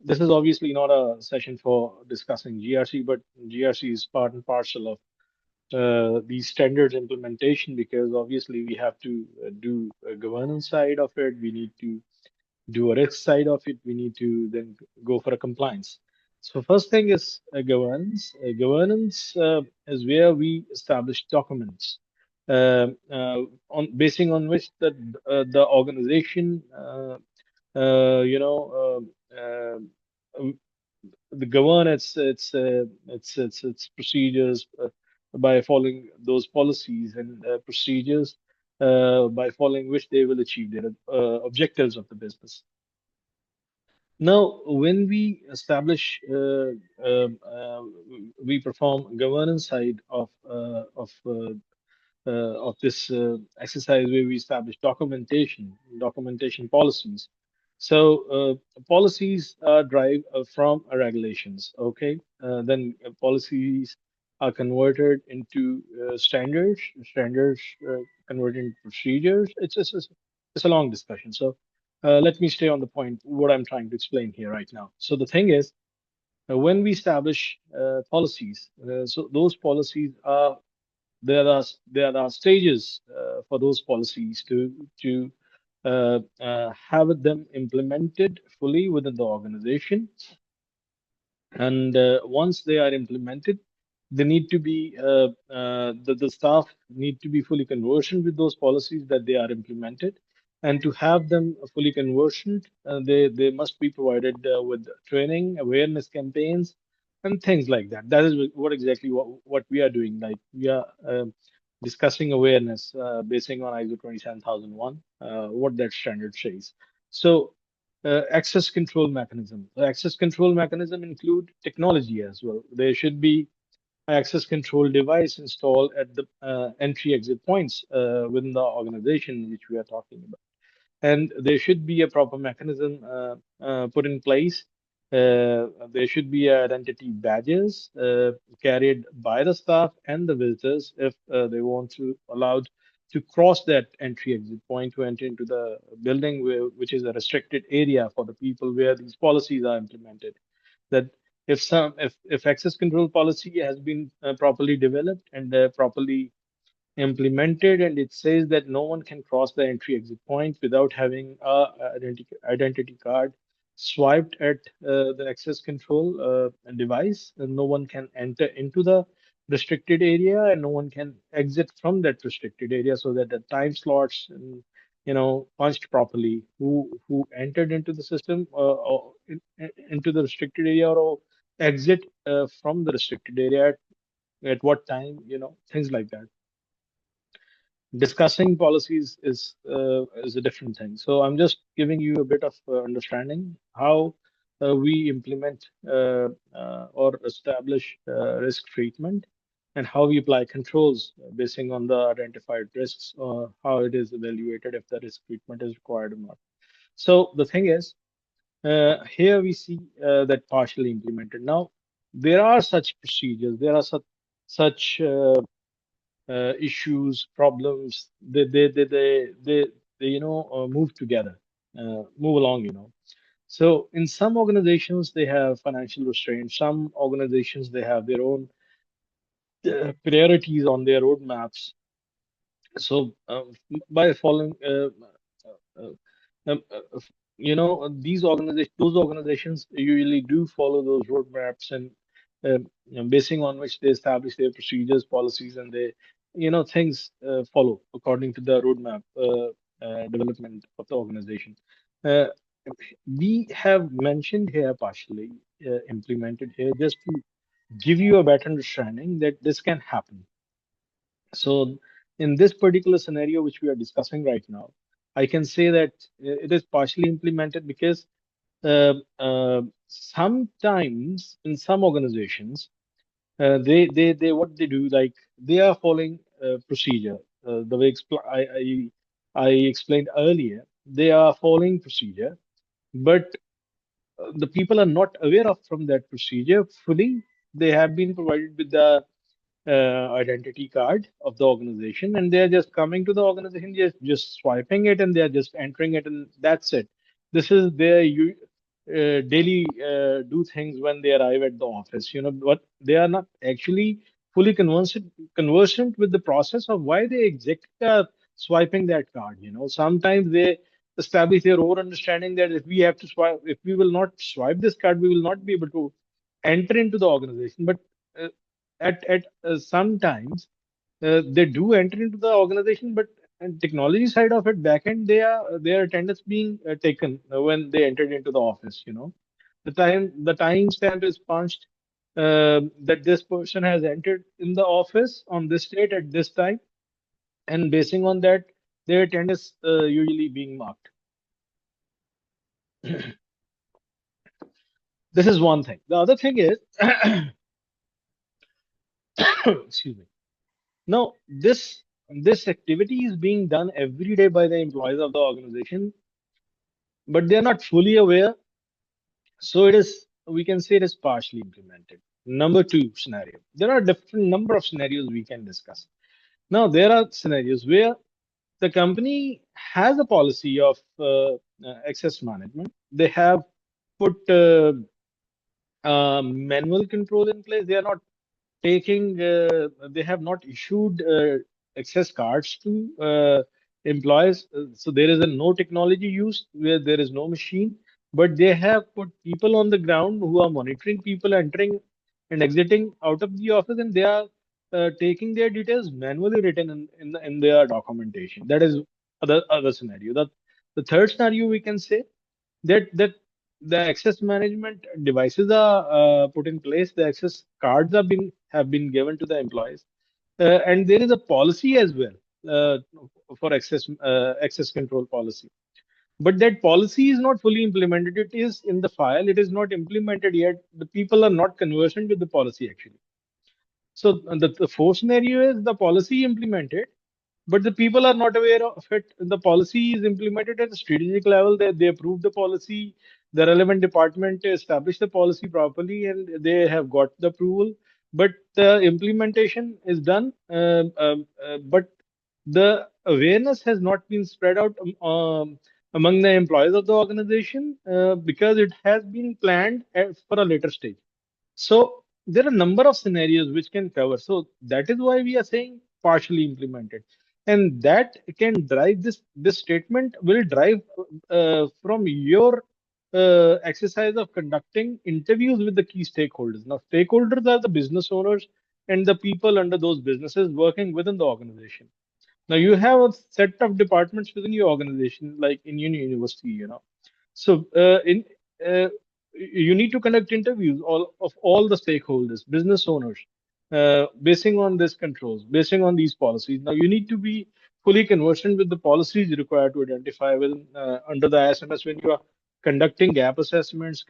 this is obviously not a session for discussing GRC, but GRC is part and parcel of these standards implementation because obviously we have to do a governance side of it. We need to do a risk side of it. We need to then go for a compliance. So first thing is governance. Governance is where we establish documents on basing on which the organization you know the govern its procedures by following those policies and procedures by following which they will achieve their objectives of the business. Now, when we establish, we perform governance side of this exercise where we establish documentation policies. So policies are derived from regulations. Okay, then policies are converted into standards converted into procedures. It's a long discussion. So let me stay on the point. What I'm trying to explain here right now. So the thing is, when we establish policies, so those policies are there are stages for those policies to have them implemented fully within the organization. And once they are implemented, they need to be the staff need to be fully conversant with those policies that they are implemented. And to have them fully conversant, they must be provided with training, awareness campaigns, and things like that. That is what exactly what we are doing. Like we are discussing awareness basing on ISO 27001, what that standard says. So access control mechanism. The access control mechanism include technology as well. There should be an access control device installed at the entry exit points within the organization which we are talking about. And there should be a proper mechanism put in place. There should be identity badges carried by the staff and the visitors if they want to allowed to cross that entry exit point to enter into the building which is a restricted area for the people where these policies are implemented. That if access control policy has been properly developed and properly implemented, and it says that no one can cross the entry exit point without having a identity card swiped at the access control device, and no one can enter into the restricted area and no one can exit from that restricted area, so that the time slots and punched properly who entered into the system or into the restricted area or exit from the restricted area at what time, things like that. Discussing policies is a different thing. So I'm just giving you a bit of understanding how we implement or establish risk treatment and how we apply controls basing on the identified risks or how it is evaluated if the risk treatment is required or not. So the thing is, here we see that partially implemented. Now, there are such procedures, there are such issues, problems, they move together, move along, So in some organizations, they have financial restraints. Some organizations, they have their own priorities on their roadmaps. So by following, uh, um, uh, these those organizations usually do follow those roadmaps and basing on which they establish their procedures, policies, and they, things follow according to the roadmap development of the organization. Uh, we have mentioned here partially implemented here just to give you a better understanding that this can happen. So in this particular scenario, which we are discussing right now, I can say that it is partially implemented because sometimes in some organizations, they what they do, like they are following procedure. The way I explained earlier, they are following procedure, but the people are not aware of from that procedure fully. They have been provided with the identity card of the organization, and they are just coming to the organization, just swiping it, and they are just entering it, and that's it. This is their daily do things when they arrive at the office. But they are not actually fully conversant with the process of why they exactly are swiping that card. Sometimes they establish their own understanding that if we have to swipe, if we will not swipe this card, we will not be able to enter into the organization. But uh, at sometimes they do enter into the organization, but and technology side of it, back end, their attendance being taken when they entered into the office. The time stamp is punched that this person has entered in the office on this date at this time, and basing on that, their attendance usually being marked. This is one thing. The other thing is, excuse me. Now, this activity is being done every day by the employees of the organization, but they are not fully aware. So we can say it is partially implemented. Number two scenario. There are different number of scenarios we can discuss. Now, there are scenarios where the company has a policy of access management. They have put manual control in place. They have not issued access cards to employees. So there is a no technology used where there is no machine, but they have put people on the ground who are monitoring people entering and exiting out of the office, and they are taking their details manually written in their documentation. That is other scenario. The third scenario we can say that the access management devices are put in place. The access cards have been given to the employees, and there is a policy as well uh, for access control policy. But that policy is not fully implemented. It is in the file. It is not implemented yet. The people are not conversant with the policy actually. So the fourth scenario is the policy implemented, but the people are not aware of it. The policy is implemented at a strategic level. They approve the policy. The relevant department established the policy properly, and they have got the approval. But the implementation is done, but the awareness has not been spread out among the employees of the organization because it has been planned for a later stage. So there are a number of scenarios which can cover. So that is why we are saying partially implemented, and that can drive this statement will drive from your exercise of conducting interviews with the key stakeholders. Now, stakeholders are the business owners and the people under those businesses working within the organization. Now, you have a set of departments within your organization, like in your university. So you need to conduct interviews all the stakeholders, business owners, basing on these controls, basing on these policies. Now you need to be fully conversant with the policies required to identify within under the ISMS when you are conducting gap assessments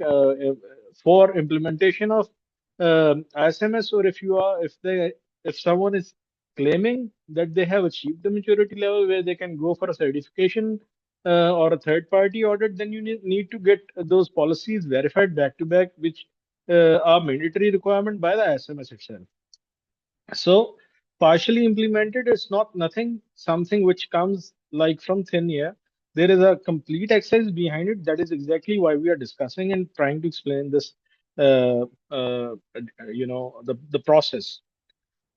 for implementation of ISMS, or if someone is claiming that they have achieved the maturity level where they can go for a certification or a third party audit, then you need to get those policies verified back to back, which are mandatory requirement by the SMS itself. So partially implemented is not nothing, something which comes like from thin air. There is a complete exercise behind it. That is exactly why we are discussing and trying to explain this, the process.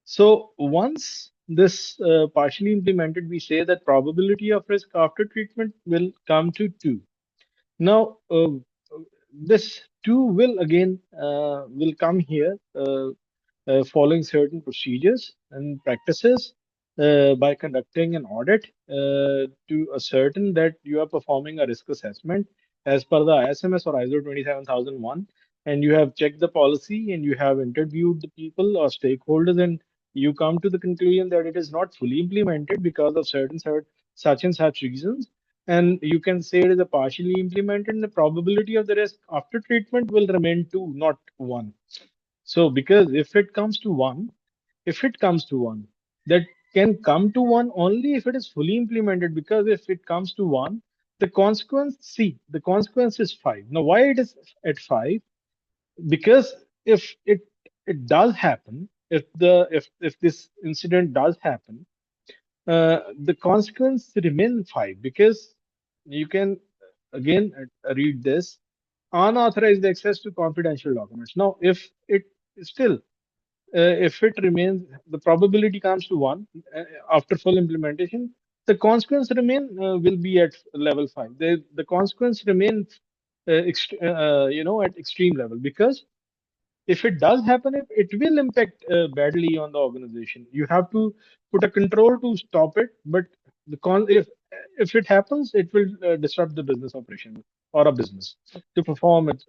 So once this partially implemented, we say that probability of risk after treatment will come to 2. Now, this 2 will again will come here following certain procedures and practices by conducting an audit to ascertain that you are performing a risk assessment as per the ISMS or ISO 27001, and you have checked the policy and you have interviewed the people or stakeholders, and you come to the conclusion that it is not fully implemented because of certain such and such reasons, and you can say it is a partially implemented, and the probability of the risk after treatment will remain 2, not 1. So, because if it comes to one, that can come to one only if it is fully implemented. Because if it comes to one, The consequence is 5. Now, why it is at 5? Because if it does happen, if this incident does happen, the consequence remain 5, because you can again read this: unauthorized access to confidential documents. Now, if it still if it remains, the probability comes to 1 after full implementation. The consequence remain will be at level 5. The consequence remain at extreme level, because if it does happen, it will impact badly on the organization. You have to put a control to stop it, but if it happens, it will disrupt the business operation or a business to perform its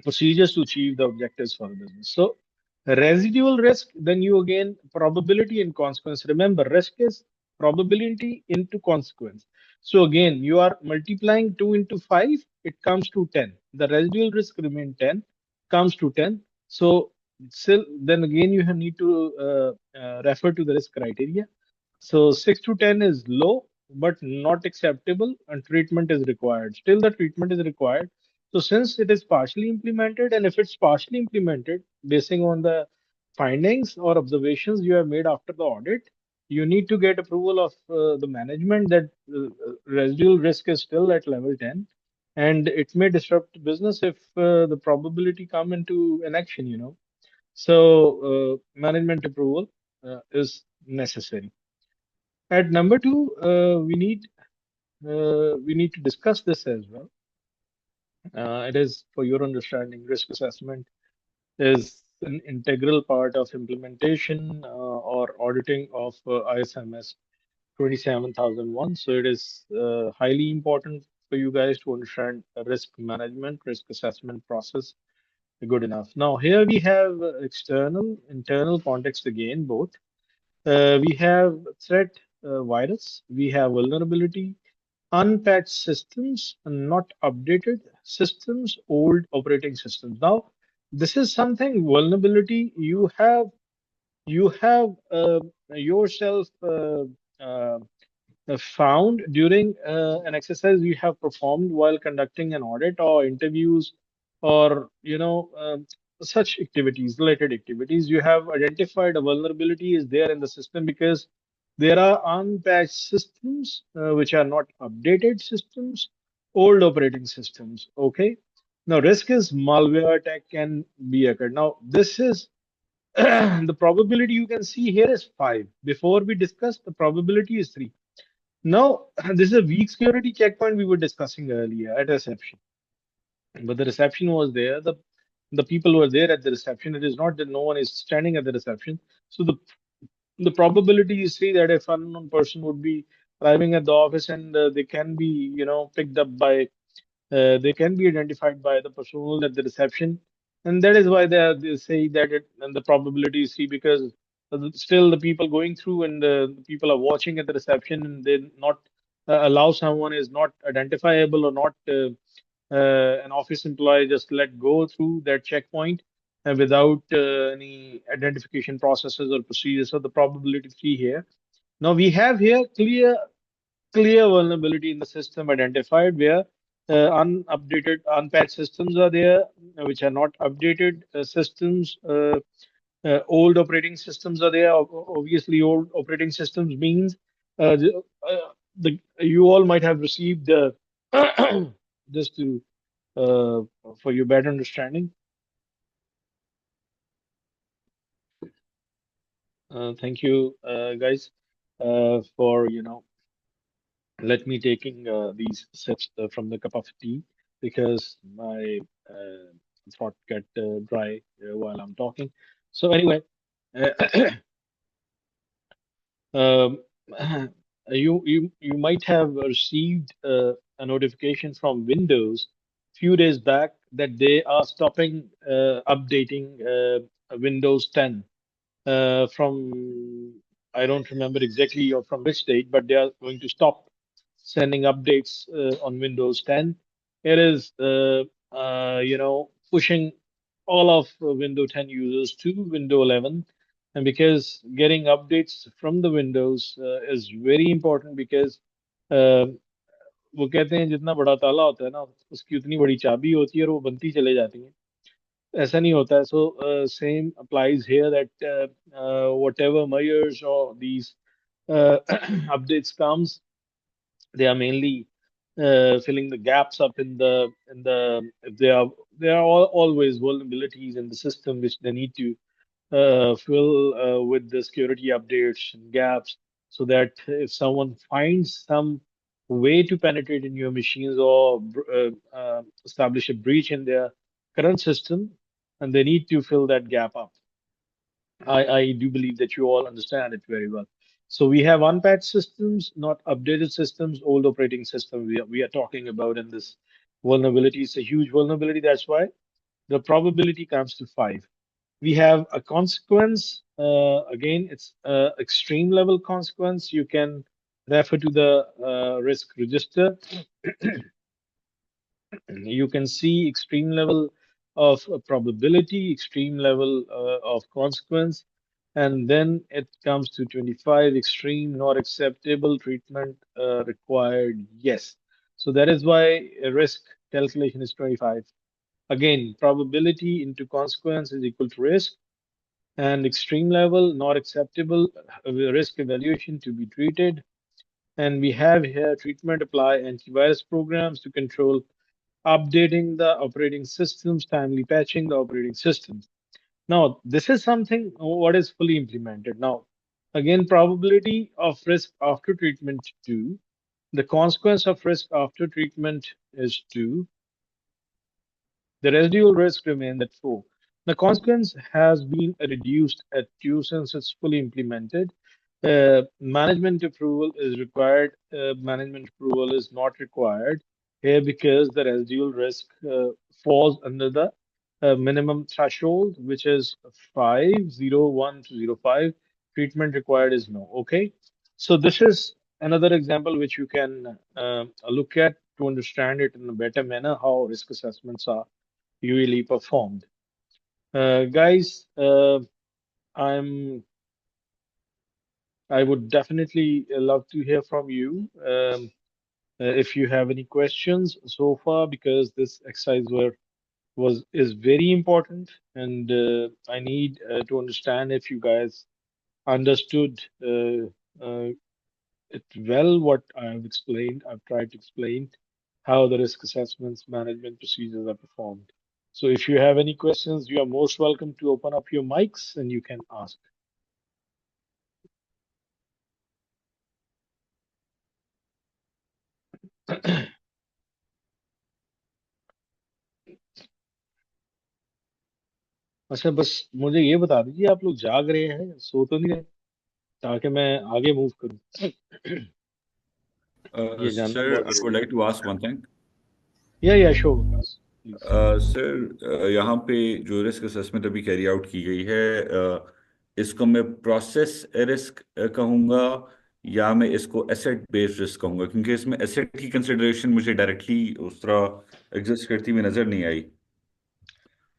procedures to achieve the objectives for the business. So residual risk, then you again probability and consequence. Remember, risk is probability into consequence. So again, you are multiplying 2 into 5, it comes to 10. The residual risk remain 10, comes to 10. So still, then again, you need to refer to the risk criteria. So 6 to 10 is low, but not acceptable, and treatment is required. Still, the treatment is required. So since it is partially implemented, and if it's partially implemented, basing on the findings or observations you have made after the audit, you need to get approval of the management that residual risk is still at level 10, and it may disrupt business if the probability come into an action. So management approval is necessary. At number 2, we need to discuss this as well. It is for your understanding. Risk assessment is an integral part of implementation or auditing of ISMS 27001. So it is highly important for you guys to understand risk management, risk assessment process good enough. Now here we have external, internal context again, both. We have threat, virus, we have vulnerability, unpatched systems, not updated systems, old operating systems. Now, this is something vulnerability you have yourself found during an exercise you have performed while conducting an audit or interviews, or such activities, related activities. You have identified a vulnerability is there in the system because there are unpatched systems which are not updated systems, old operating systems. Okay. Now, risk is malware attack can be occurred. Now, this is the probability you can see here is 5. Before we discussed, the probability is 3. Now, this is a weak security checkpoint we were discussing earlier at reception. But the reception was there. The people were there at the reception. It is not that no one is standing at the reception. So the probability is 3 that if unknown person would be arriving at the office, and they can be picked up by they can be identified by the personnel at the reception, and that is why they say that and the probability is 3, because still the people going through, and the people are watching at the reception, and they not allow someone is not identifiable or not an office employee just let go through that checkpoint without any identification processes or procedures. So the probability 3 here. Now we have here clear vulnerability in the system identified, where unupdated, unpatched systems are there, which are not updated systems. Old operating systems are there. Obviously, old operating systems means you all might have received just to for your better understanding. Thank you, guys, for let me taking these sips from the cup of tea, because my throat get dry while I'm talking. So anyway, uh, um, you might have received a notification from Windows few days back that they are stopping updating Windows 10 from, I don't remember exactly or from which date, but they are going to stop sending updates on Windows 10. It is pushing all of Windows 10 users to Windows 11, and because getting updates from the Windows is very important because uh, वो कहते हैं जितना बड़ा ताला होता है ना उसकी उतनी बड़ी चाबी होती है और वो बनती चले जाती है ऐसा नहीं होता है so same applies here that whatever measures or these updates comes they are mainly filling the gaps up in the if there are always vulnerabilities in the system which they need to fill with the security updates and gaps so that if someone finds some way to penetrate in your machines or establish a breach in their current system and they need to fill that gap up. I do believe that you all understand it very well. So we have unpatched systems, not updated systems, old operating system we are talking about in this vulnerability. It's a huge vulnerability. That's why the probability comes to 5. We have a consequence. Again, it's extreme level consequence. You can refer to the risk register. You can see extreme level of probability, extreme level of consequence, and then it comes to 25, extreme, not acceptable, treatment required, yes. So that is why a risk calculation is 25. Again, probability into consequence is equal to risk, and extreme level, not acceptable, risk evaluation to be treated. And we have here treatment apply antivirus programs to control updating the operating systems, timely patching the operating systems. Now, this is something what is fully implemented. Now, again, probability of risk after treatment 2. The consequence of risk after treatment is 2. The residual risk remains at 4. The consequence has been reduced at 2 since it's fully implemented. Management approval is required. Management approval is not required here because the residual risk falls under the minimum threshold, which is 501 to 05. Treatment required is no. Okay. So this is another example which you can look at to understand it in a better manner how risk assessments are usually performed. Guys, I'm I would definitely love to hear from you if you have any questions so far because this exercise was is very important and I need to understand if you guys understood uh, it well what I have explained. I've tried to explain how the risk assessments management procedures are performed. So if you have any questions, you are most welcome to open up your mics and you can ask. अच्छा बस मुझे ये बता दीजिए आप लोग जाग रहे हैं सो तो नहीं रहे ताकि मैं आगे मूव करूं ये जानना Sir, बहुत I would जरूरी like to ask one thing. है या शो विकास प्लीज सर, यहाँ पे जो रिस्क असेसमेंट अभी कैरी आउट की गई है, इसको मैं प्रोसेस रिस्क कहूँगा या मैं इसको एसेट बेस्ड रिस्क कहूँगा, क्योंकि इसमें एसेट की कंसिडरेशन मुझे डायरेक्टली उस तरह एग्जिस्ट करती हुई नजर नहीं आई।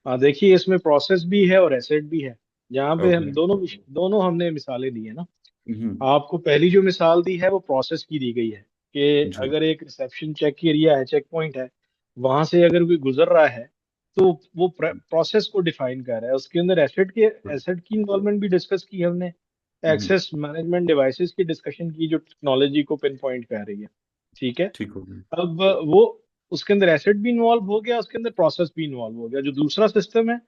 हाँ देखिए इसमें प्रोसेस भी है और एसेट भी है जहाँ पे ओके। हम दोनों हमने मिसालें दी है ना हम्म। आपको पहली जो मिसाल दी है वो प्रोसेस की दी गई है कि जी। अगर एक रिसेप्शन चेक एरिया है चेक पॉइंट है वहां से अगर कोई गुजर रहा है तो वो प्रोसेस को डिफाइन कर रहा है उसके अंदर एसेट की इन्वॉल्वमेंट भी डिस्कस की हमने हम्म। एक्सेस मैनेजमेंट डिवाइसेस की डिस्कशन की जो टेक्नोलॉजी को पिन पॉइंट कर रही है ठीक है ठीक हो गया। अब वो उसके अंदर एसेट भी इन्वॉल्व हो गया उसके अंदर प्रोसेस भी इन्वॉल्व हो गया जो दूसरा सिस्टम है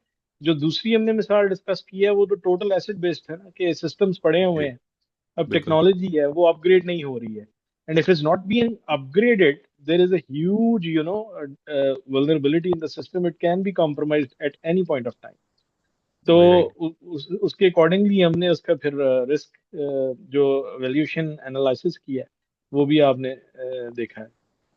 जो दूसरी हमने मिसाल डिस्कस की है वो तो टोटल एसेट बेस्ड है ना कि सिस्टम्स पड़े हुए जी। हैं अब बिल्कुल। टेक्नोलॉजी है वो अपग्रेड नहीं हो रही है and if is not being upgraded there is a huge vulnerability in the system it can be compromised at any point of time तो वही राइट। उसके अकॉर्डिंगली हमने उसका फिर रिस्क जो वैल्यूएशन एनालिसिस किया है वो भी आपने देखा है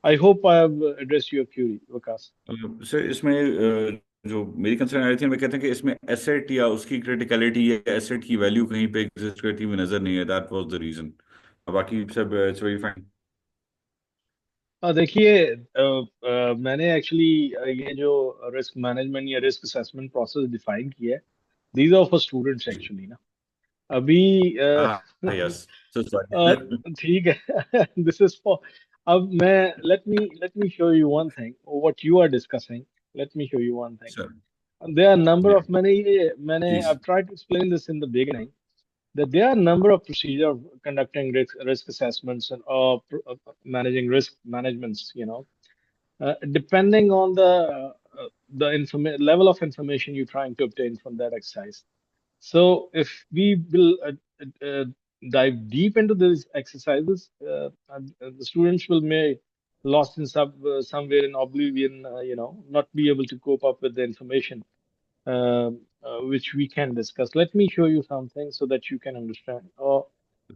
I hope I have address your query Vikas sir, इसमें जो मेरी कंसर्न आ रही थी, मैं कहते हैं कि इसमें एसेट या उसकी क्रिटिकलिटी या एसेट की वैल्यू कहीं पे एग्जिस्ट करती हुई नजर नहीं है। That was the reason. बाकी सब इट्स वेरी फाइन। हाँ देखिए मैंने एक्चुअली ये जो रिस्क मैनेजमेंट या रिस्क असेसमेंट प्रोसेस डिफाइन किया है these are for students actually ना अभी Yes. So sorry. ठीक है. This is for. अब मैं let me show you one thing. What you are discussing. Let me show you one thing. Sure. There are a number Yeah. of मैंने Please. I've tried to explain this in the beginning that there are a number of procedures of conducting risk assessments and managing risk managements. Depending on the level of information you're trying to obtain from that exercise. So if we will dive deep into these exercises, the students will may lost in somewhere in oblivion, not be able to cope up with the information which we can discuss. Let me show you something so that you can understand. Or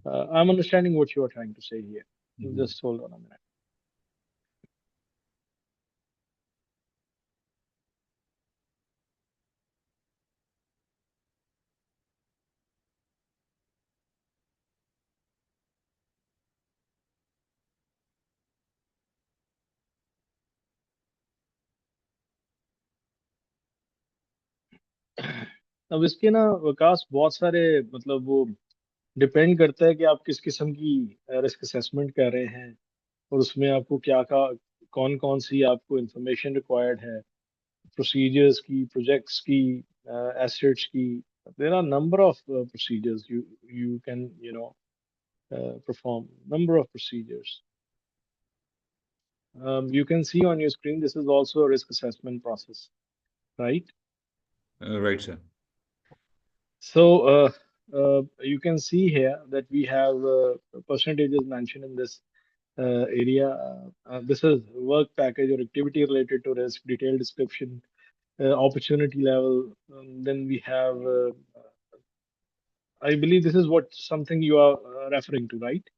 I'm understanding what you are trying to say here. Mhm. Just hold on a minute. अब इसके ना विकास बहुत सारे मतलब वो depend करता है कि आप किस किस्म की रिस्क असेसमेंट कर रहे हैं और उसमें आपको कौन कौन सी आपको इंफॉर्मेशन रिक्वायर्ड है प्रोसीजर्स की प्रोजेक्ट्स की एसेट्स की there are number of procedures you can perform number of procedures. You can see on your screen this is also a risk assessment process, right? Right, sir. So you can see here that we have percentages mentioned in this area. This is work package or activity related to risk, detailed description, opportunity level. Then we have, I believe this is what something you are referring to, right?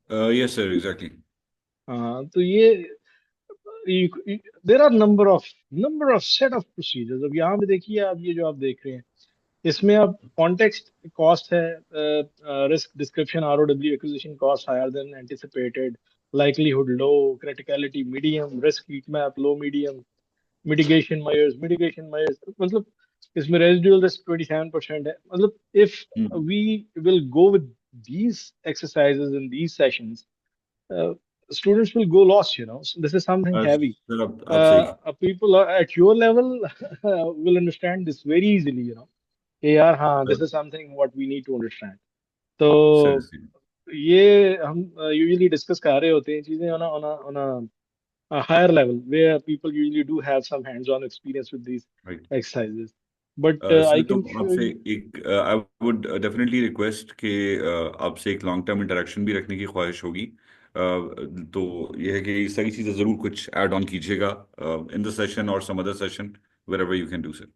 Yes, sir, exactly. तो ये there are number of set of procedures. अब यहाँ पे देखिए आप ये जो आप देख रहे हैं इसमें अब कॉन्टेक्स्ट कॉस्ट है risk description ROW acquisition cost higher than anticipated likelihood low criticality medium risk heat map low medium mitigation measures मतलब इसमें residual risk 27% है मतलब if Mhm. we will go with these exercises in these sessions uh, students will go lost. So this is something heavy. Sir, आप सही. People are at your level will understand this very easily. कि यार हाँ Uh, this is something what we need to understand. sir, तो सही. ये हम usually discuss कर रहे होते हैं चीजें on a higher level where people usually do have some hands-on experience with these Right. exercises. But I sir तो can show आपसे you. एक आई वुड डेफिनेटली रिक्वेस्ट कि आपसे एक लॉन्ग टर्म इंटरेक्शन भी रखने की ख्वाहिश होगी. तो यह है कि ये सारी चीज़ें ज़रूर कुछ ऐड ऑन कीजिएगा इन द सेशन और some other session wherever you can do sir.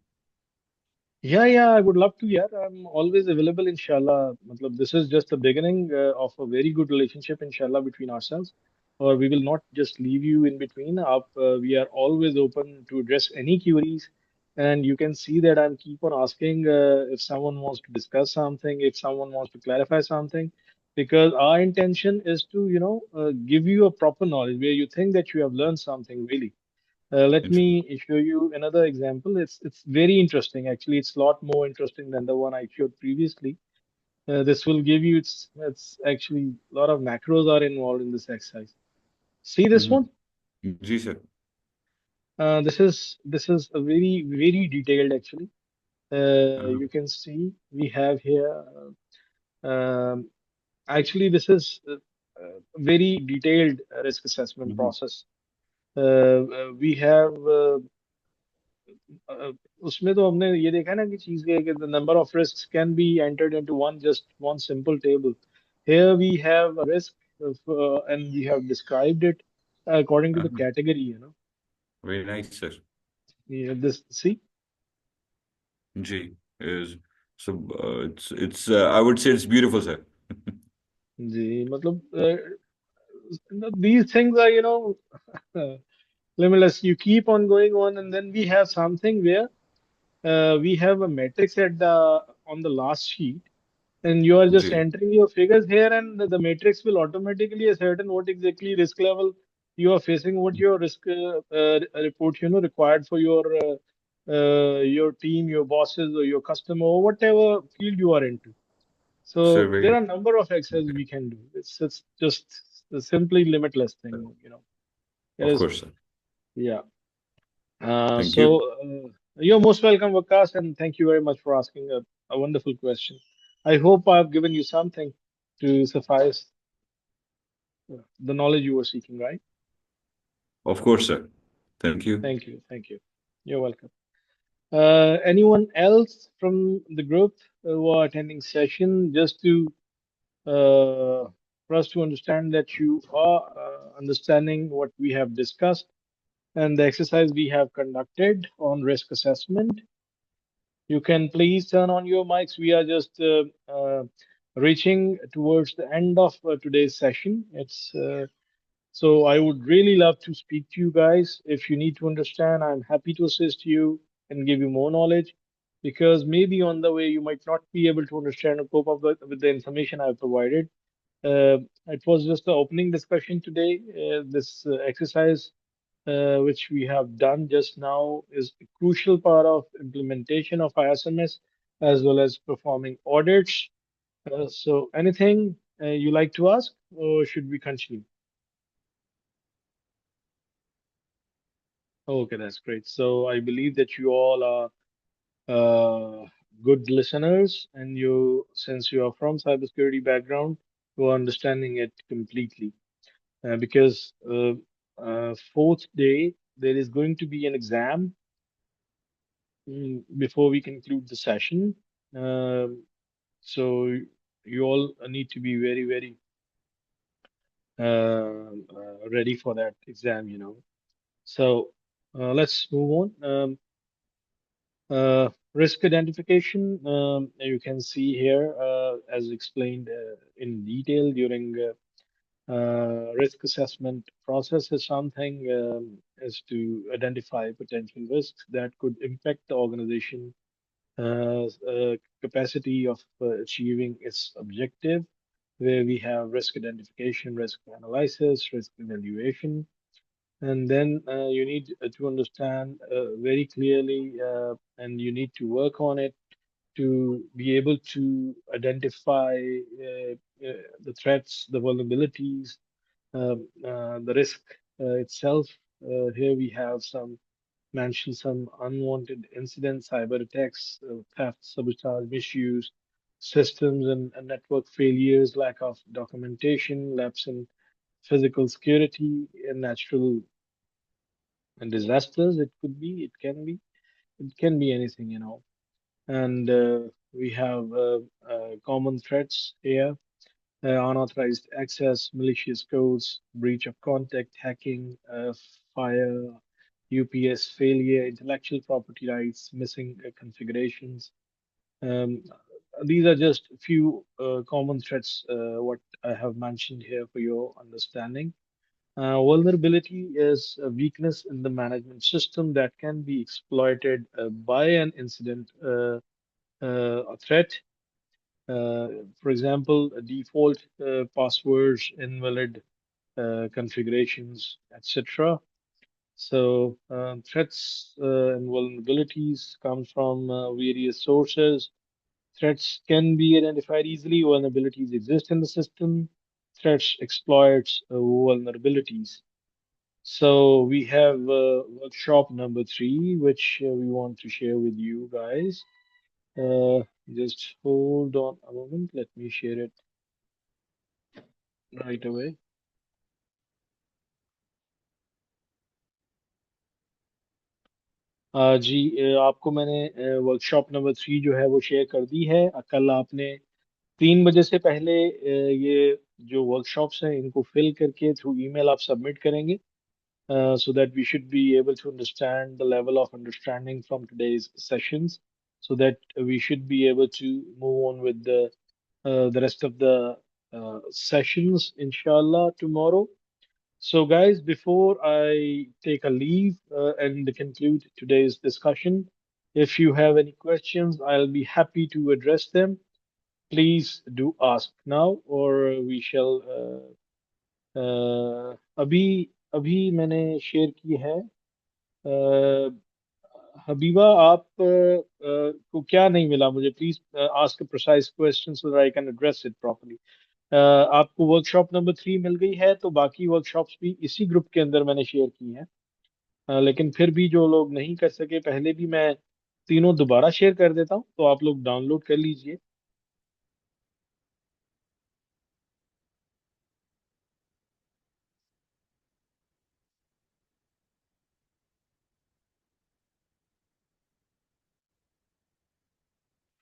Yeah, I would love to. Yeah, I'm always available, inshallah. Matlab, this is just the beginning of a very good relationship, inshallah, between ourselves. Or we will not just leave you in between. We are always open to address any queries. And you can see that I'm keep on asking if someone wants to discuss something, if someone wants to clarify something, because our intention is to, give you a proper knowledge where you think that you have learned something really. Let me show you another example. It's very interesting. Actually, it's a lot more interesting than the one I showed previously. This will give you it's actually a lot of macros are involved in this exercise. See this one? जी sir. This is a very detailed actually. You can see we have here. Um, Actually, this is a very detailed risk assessment process. We have उसमें तो हमने ये देखा ना कि चीज ये है कि the number of risks can be entered into one simple table. Here we have a risk and we have described it according to the category. Very nice sir. This see. जी. is so it's I would say it's beautiful sir. जी मतलब these things are limitless. You keep on going on, and then we have something where we have a matrix at the on the last sheet, and you are just ji. entering your figures here, and the matrix will automatically ascertain what exactly risk level you are facing, what your risk report required for your your team, your bosses, or your customer, or whatever field you are into. Sir, So there very are a number of access we can do. It's just a simply limitless thing, you know. It of is, course, sir. yeah. Thank So you. you're most welcome, Vikas, and thank you very much for asking a wonderful question. I hope I've given you something to suffice the knowledge you were seeking, right? Of course, sir. Thank you. Thank you, thank you. You're welcome. Anyone else from the group who are attending session, just to for us to understand that you are understanding what we have discussed and the exercise we have conducted on risk assessment. You can please turn on your mics. We are just reaching towards the end of today's session. It's so I would really love to speak to you guys. If you need to understand, I'm happy to assist you and give you more knowledge, because maybe on the way you might not be able to understand or cope up with the information I've provided. Uh, it was just the opening discussion today. This exercise, which we have done just now, is a crucial part of implementation of ISMS as well as performing audits. So, anything you like to ask, or should we continue? Okay, that's great. So, I believe that you all are good listeners, and you, since you are from cybersecurity background, you are understanding it completely. Because fourth day there is going to be an exam before we conclude the session. Um, so you all need to be very, very ready for that exam, you know. So let's move on. Risk identification, you can see here, as explained in detail during risk assessment process, is something is to identify potential risks that could impact the organization capacity of achieving its objective, where we have risk identification, risk analysis, risk evaluation, and then you need to understand very clearly, and you need to work on it to be able to identify the threats, the vulnerabilities, the risk itself. Here we have some mentioned some unwanted incidents, cyber attacks, theft, sabotage, misuse, systems and network failures, lack of documentation, lapse in physical security, and natural and disasters. It could be, it can be anything, you know. And we have common threats here: unauthorized access, malicious codes, breach of contact, hacking, fire, UPS failure, intellectual property rights, missing configurations. Um, these are just a few common threats, what I have mentioned here for your understanding. Vulnerability is a weakness in the management system that can be exploited by an incident, a threat. For example, default passwords, invalid configurations, etc. So threats and vulnerabilities come from various sources. Threats can be identified easily. Vulnerabilities exist in the system. Threats exploits vulnerabilities. So we have workshop number 3, which we want to share with you guys. Uh, just hold on a moment. Let me share it right away. जी, आपको मैंने workshop number 3 जो है वो share कर दी है। कल आपने 3 बजे से पहले ये जो वर्कशॉप्स हैं इनको फिल करके थ्रू ईमेल आप सबमिट करेंगे, so that we should be able to understand the level of understanding from today's sessions, so that we should be able to move on with the rest of the sessions, inshallah, tomorrow. So, guys, before I take a leave and conclude today's discussion, if you have any questions, I'll be happy to address them. Please do ask now, or we shall. अभी अभी मैंने share की है। Habiba, आप को क्या नहीं मिला मुझे? Please ask precise question so that I can address it properly. आपको वर्कशॉप नंबर 3 मिल गई है, तो बाकी वर्कशॉप्स भी इसी ग्रुप के अंदर मैंने शेयर की हैं। लेकिन फिर भी जो लोग नहीं कर सके पहले भी, मैं तीनों दोबारा शेयर कर देता हूँ, तो आप लोग डाउनलोड कर लीजिए।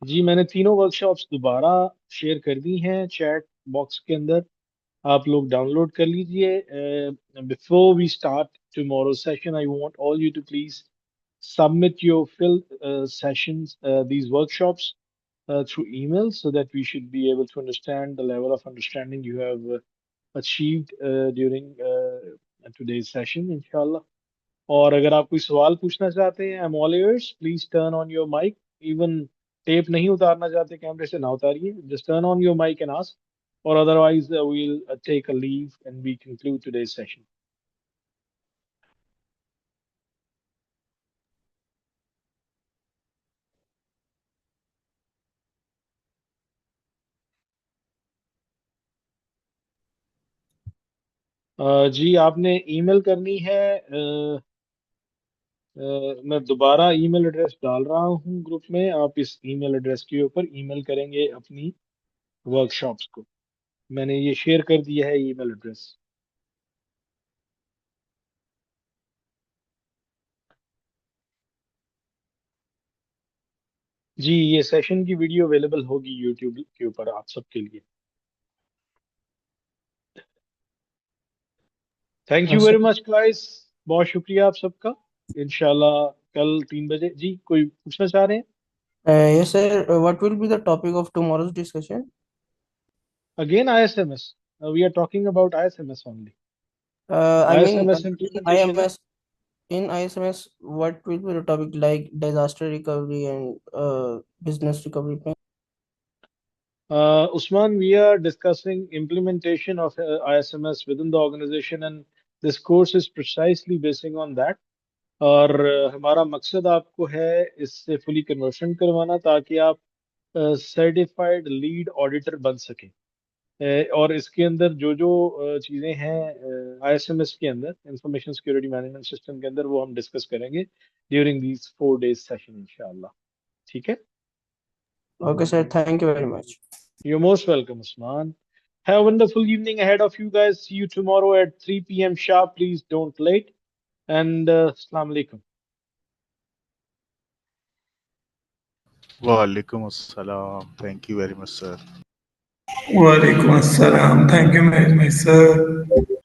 जी, मैंने तीनों वर्कशॉप्स दोबारा शेयर कर दी हैं चैट बॉक्स के अंदर, आप लोग डाउनलोड कर लीजिए। Before we start tomorrow session, I want all you to please submit your filled sessions, these workshops, through email, so that we should be able to understand the level of understanding you have achieved during today's session, inshallah. और अगर आप कोई सवाल पूछना चाहते हैं, I am all ears, please turn on your mic. Even tape नहीं उतारना चाहते कैमरे से, ना उतारिए, just turn on your mic and ask, और otherwise we'll take a leave and we conclude today's session. जी, आपने ईमेल करनी है। मैं दोबारा ईमेल एड्रेस डाल रहा हूँ ग्रुप में, आप इस ईमेल एड्रेस के ऊपर ईमेल करेंगे अपनी वर्कशॉप्स को। मैंने ये शेयर कर दिया है ईमेल एड्रेस। जी, ये सेशन की वीडियो अवेलेबल होगी यूट्यूब के ऊपर आप सबके लिए। Thank you sir very much guys, बहुत शुक्रिया आप सबका। इंशाल्लाह कल 3 बजे। जी, कोई पूछना चाह रहे हैं? yes sir, what will be the topic of tomorrow's discussion? Again ISMS, we are talking about ISMS only. I mean, ISMS in implementation है। IMS, in ISMS, what will be the topic like disaster recovery and business recovery plan? Usman, we are discussing implementation of ISMS within the organization, and this course is precisely basing on that. और हमारा मकसद आपको है इससे fully conversion करवाना, ताकि आप certified lead auditor बन सकें। और इसके अंदर जो जो चीज़ें हैं ISMS के अंदर, इंफॉर्मेशन सिक्योरिटी मैनेजमेंट सिस्टम के अंदर, वो हम डिस्कस करेंगे ड्यूरिंग दीज 4 days सेशन इंशाल्लाह। ठीक है? Okay sir, thank you very much. You're most welcome, Usman. Have a wonderful evening ahead of you guys. See you tomorrow at 3 p.m. sharp. Please don't late. And Assalamu alaikum. Walaikum assalam. Thank you very much, sir. Walaikum assalam. Thank you very much, sir.